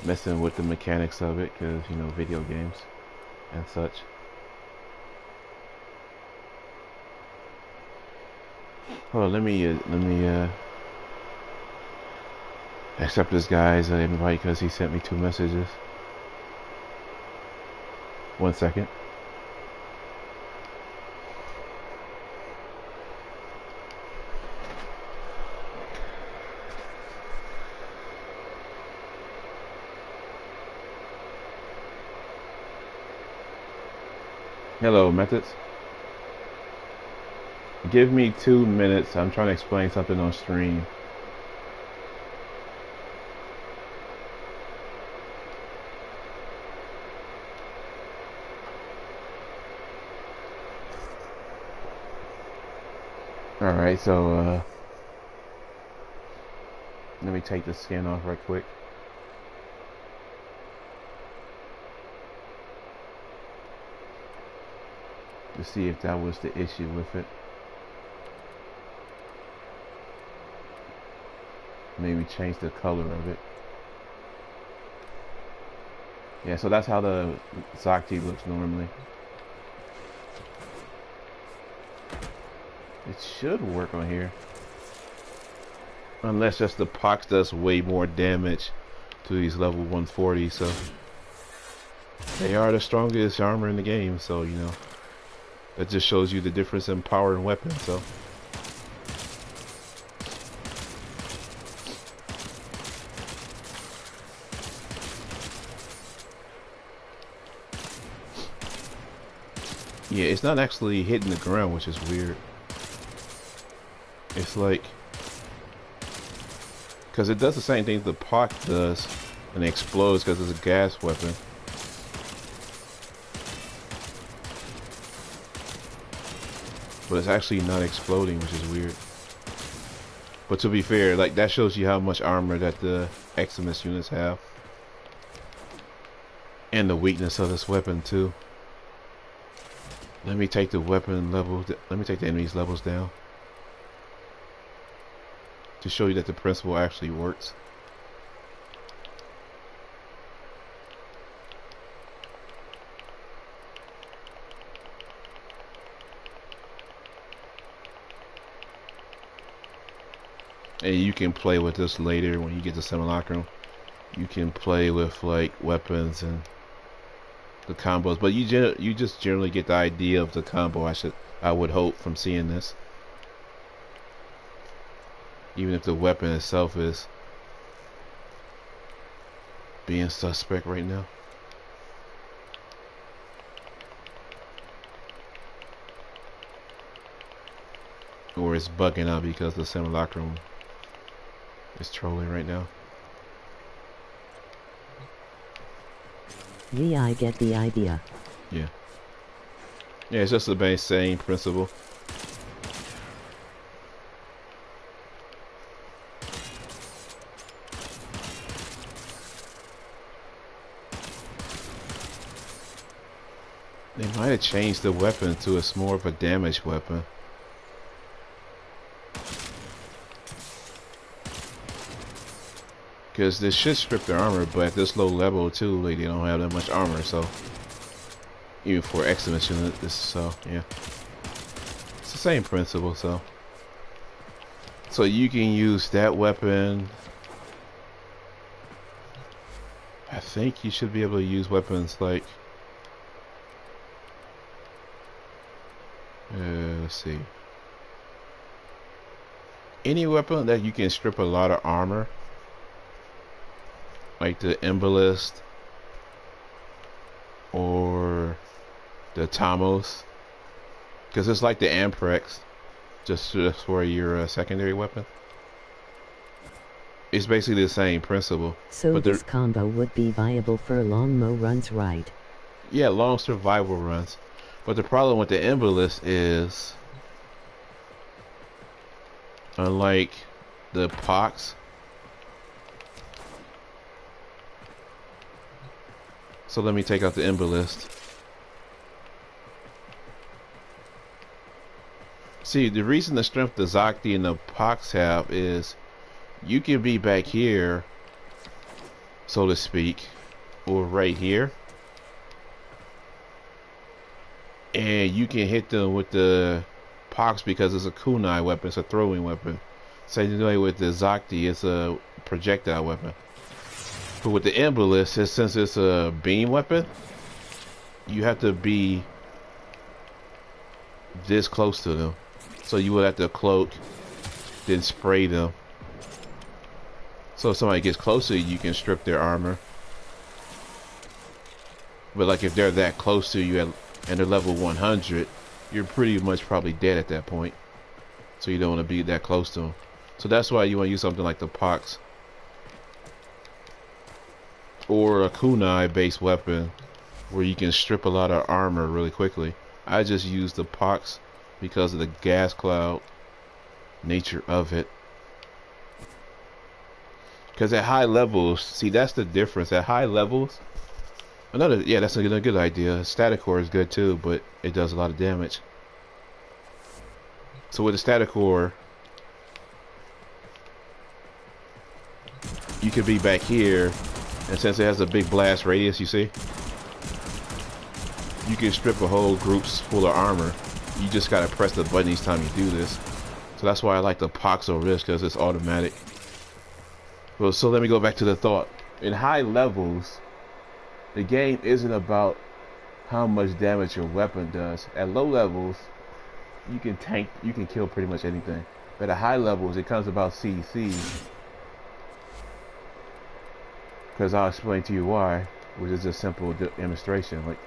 messing with the mechanics of it, because you know, video games and such. Hold on, let me accept this guy's invite because he sent me 2 messages. 1 second. Hello, Methods. Give me 2 minutes. I'm trying to explain something on stream. Alright, so let me take the skin off right quick. To see if that was the issue with it. Maybe change the color of it. Yeah, so that's how the Zakti looks normally. It should work on here. Unless just the pox does way more damage to these level 140, so they are the strongest armor in the game, so you know. That just shows you the difference in power and weapon, so. Yeah, it's not actually hitting the ground, which is weird. It's like, because it does the same thing the POC does, and it explodes because it's a gas weapon. But it's actually not exploding, which is weird. But to be fair, like, that shows you how much armor that the Eximus units have. And the weakness of this weapon too. Let me take the weapon level, let me take the enemy's levels down. To show you that the principle actually works. And you can play with this later when you get to Simulacrum. You can play with like weapons and the combos, but you just generally get the idea of the combo. I would hope from seeing this, even if the weapon itself is being suspect right now. Or it's bugging out because the Simulacrum is trolling right now. Yeah, I get the idea. Yeah. Yeah, it's just the same principle. They might have changed the weapon to it's more of a damage weapon. Because this should strip their armor, but at this low level too, like, they don't have that much armor, so even for Eximus unit, so yeah, it's the same principle. So you can use that weapon. I think you should be able to use weapons like let's see, any weapon that you can strip a lot of armor, like the Embolist or the Tamos, because it's like the Amprex, just for your secondary weapon. It's basically the same principle. So but this combo would be viable for long mo runs, right? Yeah, long survival runs. But the problem with the Embolist is, unlike the Pox, So let me take out the ember list. See, the reason the strength the Zakti and the Pox have is you can be back here, so to speak, or right here, and you can hit them with the Pox because it's a kunai weapon, it's a throwing weapon. Same way with the Zakti, it's a projectile weapon. But with the Embolist, since it's a beam weapon, you have to be this close to them. So you would have to cloak, then spray them. So if somebody gets closer, you can strip their armor. But like if they're that close to you and they're level 100, you're pretty much probably dead at that point. So you don't want to be that close to them. So that's why you want to use something like the Pox. Or a kunai based weapon where you can strip a lot of armor really quickly. I just use the Pox because of the gas cloud nature of it. Because at high levels, see, that's the difference. At high levels, that's a good idea. Static core is good too, but it does a lot of damage. So with the static core, you could be back here, and since it has a big blast radius, you see, you can strip a whole group's full of armor. You just gotta press the button each time you do this. So that's why I like the Pox over this, because it's automatic. Well, so let me go back to the thought. In high levels, the game isn't about how much damage your weapon does. At low levels, you can tank, you can kill pretty much anything. But at high levels, it comes about CC. Because I'll explain to you why, which is a simple demonstration. Like,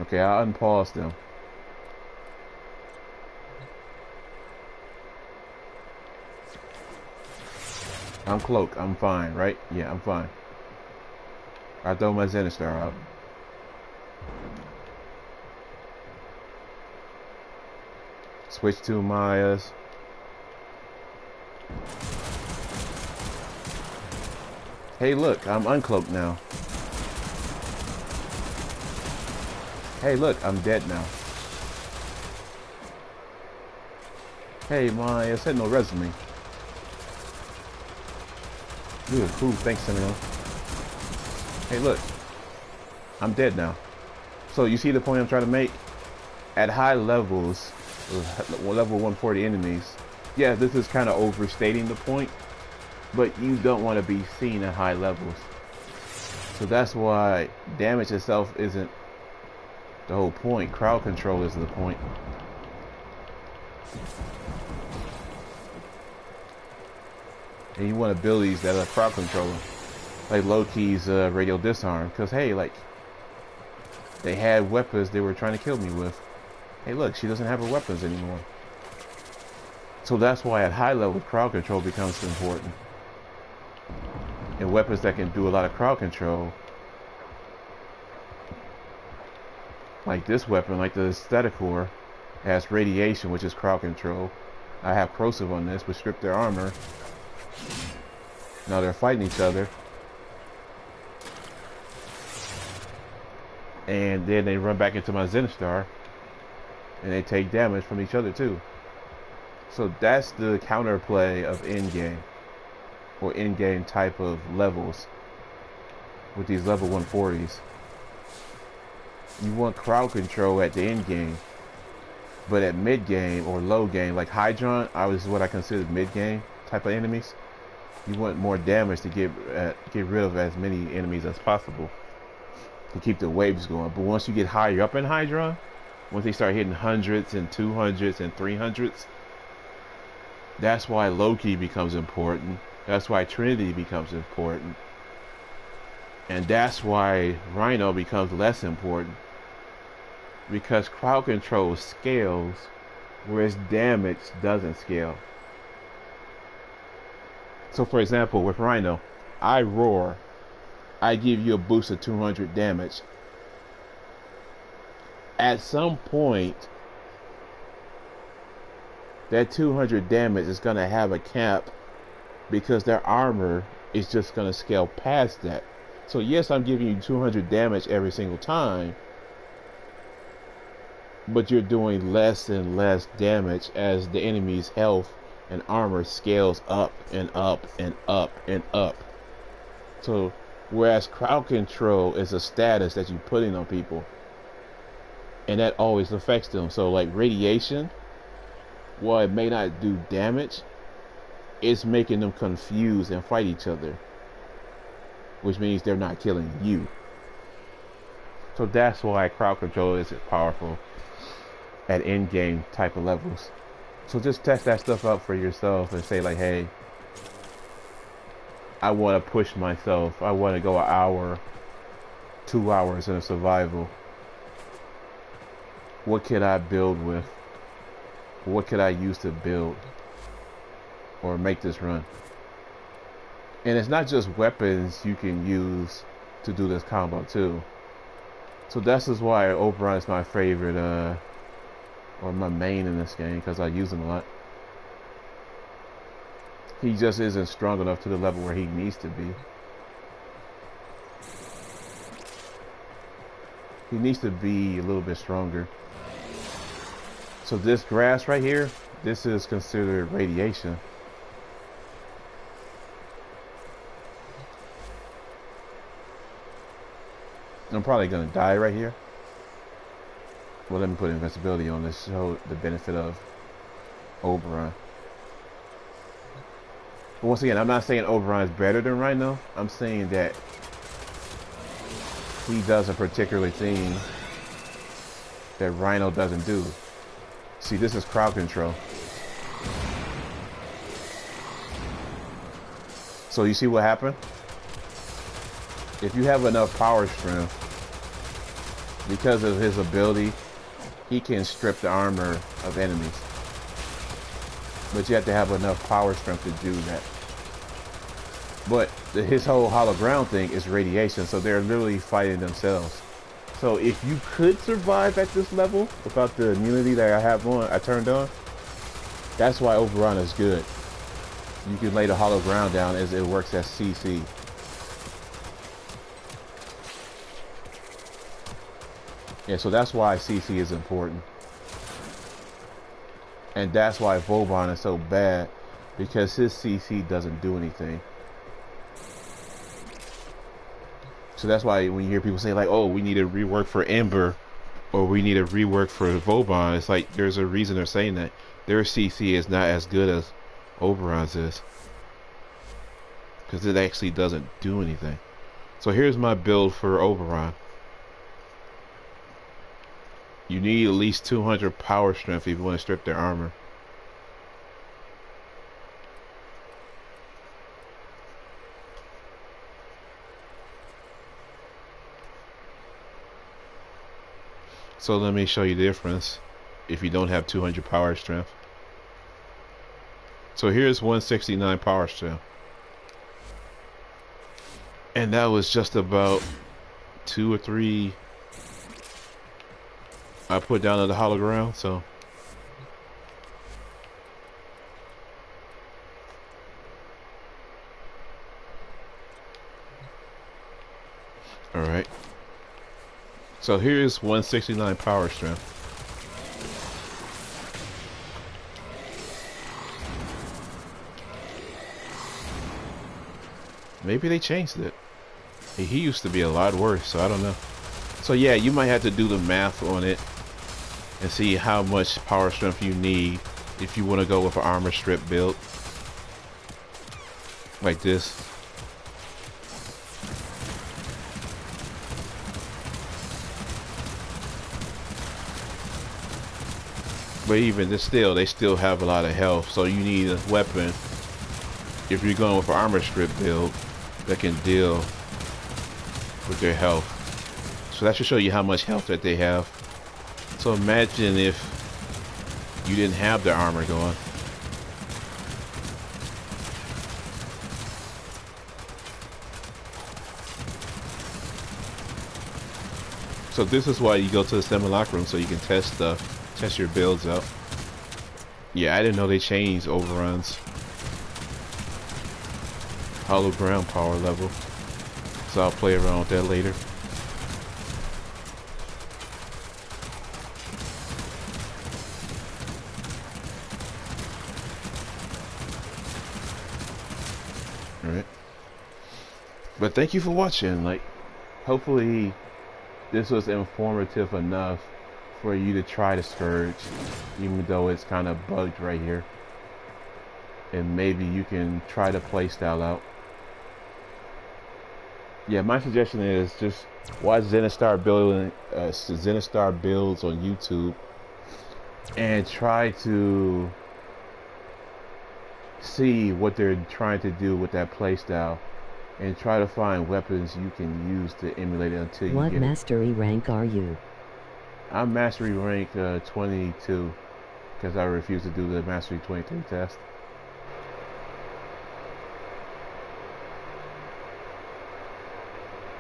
okay, I'll unpause them. I'm cloaked. I'm fine, right? Yeah, I'm fine. I throw my Zenistar out. Switch to Maya's. Hey, look, I'm uncloaked now. Hey, look, I'm dead now. Hey, my Sentinel resume. Good, cool, thanks, Sentinel. Hey, look, I'm dead now. So you see the point I'm trying to make? At high levels, level 140 enemies, yeah, this is kind of overstating the point, but you don't want to be seen at high levels. So that's why damage itself isn't the whole point. Crowd control is the point. And you want abilities that are crowd controlling, like Loki's radial disarm. Because hey, like, they had weapons they were trying to kill me with. Hey, look, she doesn't have her weapons anymore. So that's why at high level crowd control becomes important. And weapons that can do a lot of crowd control, like this weapon, like the static core, has radiation, which is crowd control. I have corrosive on this, which strip their armor. Now they're fighting each other, and then they run back into my Zenistar, and they take damage from each other too. So that's the counterplay of endgame, or endgame type of levels with these level 140s. You want crowd control at the end game, but at mid game or low game, like Hydron, is what I consider mid game type of enemies. You want more damage to get rid of as many enemies as possible to keep the waves going. But once you get higher up in Hydron, once they start hitting hundreds and 200s and 300s, that's why Loki becomes important. That's why Trinity becomes important. And that's why Rhino becomes less important. Because crowd control scales, whereas damage doesn't scale. So for example, with Rhino, I roar. I give you a boost of 200 damage. At some point, that 200 damage is going to have a cap because their armor is just going to scale past that. So yes, I'm giving you 200 damage every single time, but you're doing less and less damage as the enemy's health and armor scales up and up and up and up. So whereas crowd control is a status that you put in on people, and that always affects them. So like radiation, while it may not do damage, it's making them confused and fight each other, which means they're not killing you. So that's why crowd control is powerful at in-game type of levels. So just test that stuff out for yourself and say like, hey, I want to push myself. I want to go an hour, 2 hours in a survival. What could I build with? What could I use to build or make this run? And it's not just weapons you can use to do this combo too. So that's just why Oberon is my favorite, or my main in this game, because I use him a lot. He just isn't strong enough to the level where he needs to be. He needs to be a little bit stronger. So this grass right here, this is considered radiation. I'm probably gonna die right here. Well, let me put invincibility on this to show the benefit of Oberon. But once again, I'm not saying Oberon is better than Rhino. I'm saying that he does a particular thing that Rhino doesn't do. See, this is crowd control. So you see what happened? If you have enough power strength, because of his ability, he can strip the armor of enemies. But you have to have enough power strength to do that. But his whole hollow ground thing is radiation, so they're literally fighting themselves. So if you could survive at this level without the immunity that I turned on, that's why Oberon is good. You can lay the hollow ground down as it works as CC. Yeah, so that's why CC is important. And that's why Vauban is so bad, because his CC doesn't do anything. So that's why when you hear people say like, oh, we need a rework for Ember, or we need a rework for Vauban, it's like there's a reason they're saying that. Their CC is not as good as Oberon's is, because it actually doesn't do anything. So here's my build for Oberon. You need at least 200 power strength if you want to strip their armor. So let me show you the difference if you don't have 200 power strength. So here's 169 power strength. And that was just about 2 or 3 I put down on the hollow ground, so. Alright. So here's 169 power strength. Maybe they changed it. He used to be a lot worse, so I don't know. So yeah, you might have to do the math on it and see how much power strength you need if you want to go with an armor strip build like this. But even this, they still have a lot of health, so you need a weapon if you're going with an armor strip build that can deal with their health. So that should show you how much health that they have. So imagine if you didn't have their armor going. So this is why you go to the simulacrum, so you can test stuff, test your builds out. Yeah, I didn't know they changed overruns. hollow ground power level. So I'll play around with that later. Alright. But thank you for watching. Like, hopefully this was informative enough for you to try the Scourge, even though it's kind of bugged right here. And maybe you can try the playstyle out. Yeah, my suggestion is just watch Zenistar builds on YouTube and try to see what they're trying to do with that playstyle, and try to find weapons you can use to emulate it until you What get it. mastery rank are you? I'm mastery rank 22 because I refuse to do the mastery 23 test.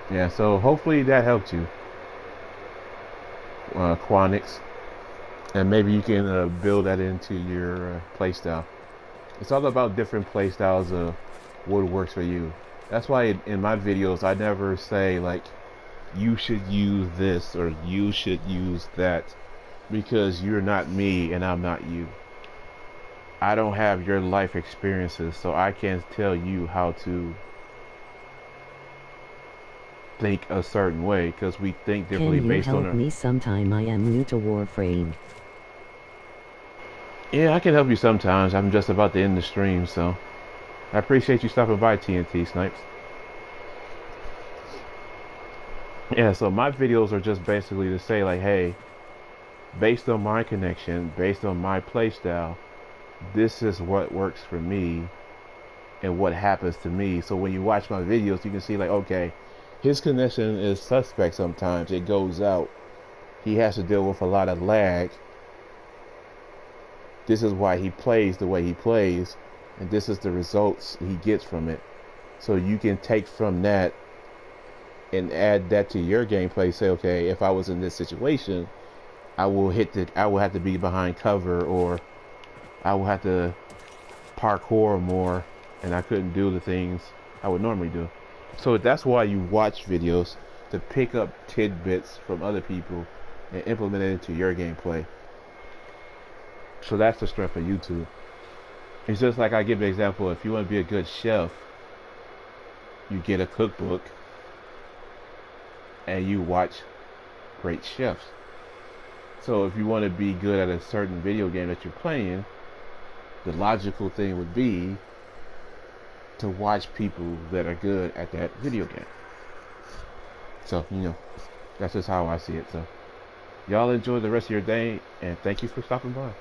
Yeah, so hopefully that helped you, Quanix, and maybe you can build that into your playstyle. It's all about different playstyles of what works for you. That's why in my videos I never say like you should use this or you should use that, because you're not me and I'm not you. I don't have your life experiences, so I can't tell you how to think a certain way, because we think differently Can you based on help our... me sometime? I am new to Warframe. Yeah, I can help you sometimes. I'm just about to end the stream, so I appreciate you stopping by, TNT Snipes. Yeah, so my videos are just basically to say like, hey, based on my connection, based on my playstyle, this is what works for me and what happens to me. So when you watch my videos, you can see like, okay, his connection is suspect sometimes. It goes out. He has to deal with a lot of lag. This is why he plays the way he plays, and this is the results he gets from it. So you can take from that and add that to your gameplay. Say, okay, if I was in this situation, I will have to be behind cover, or I will have to parkour more, and I couldn't do the things I would normally do. So that's why you watch videos, to pick up tidbits from other people and implement it into your gameplay. So that's the strength of YouTube. It's just like I give an example. If you want to be a good chef, you get a cookbook and you watch great chefs. So if you want to be good at a certain video game that you're playing, the logical thing would be to watch people that are good at that video game. So, you know, that's just how I see it. So y'all enjoy the rest of your day, and thank you for stopping by.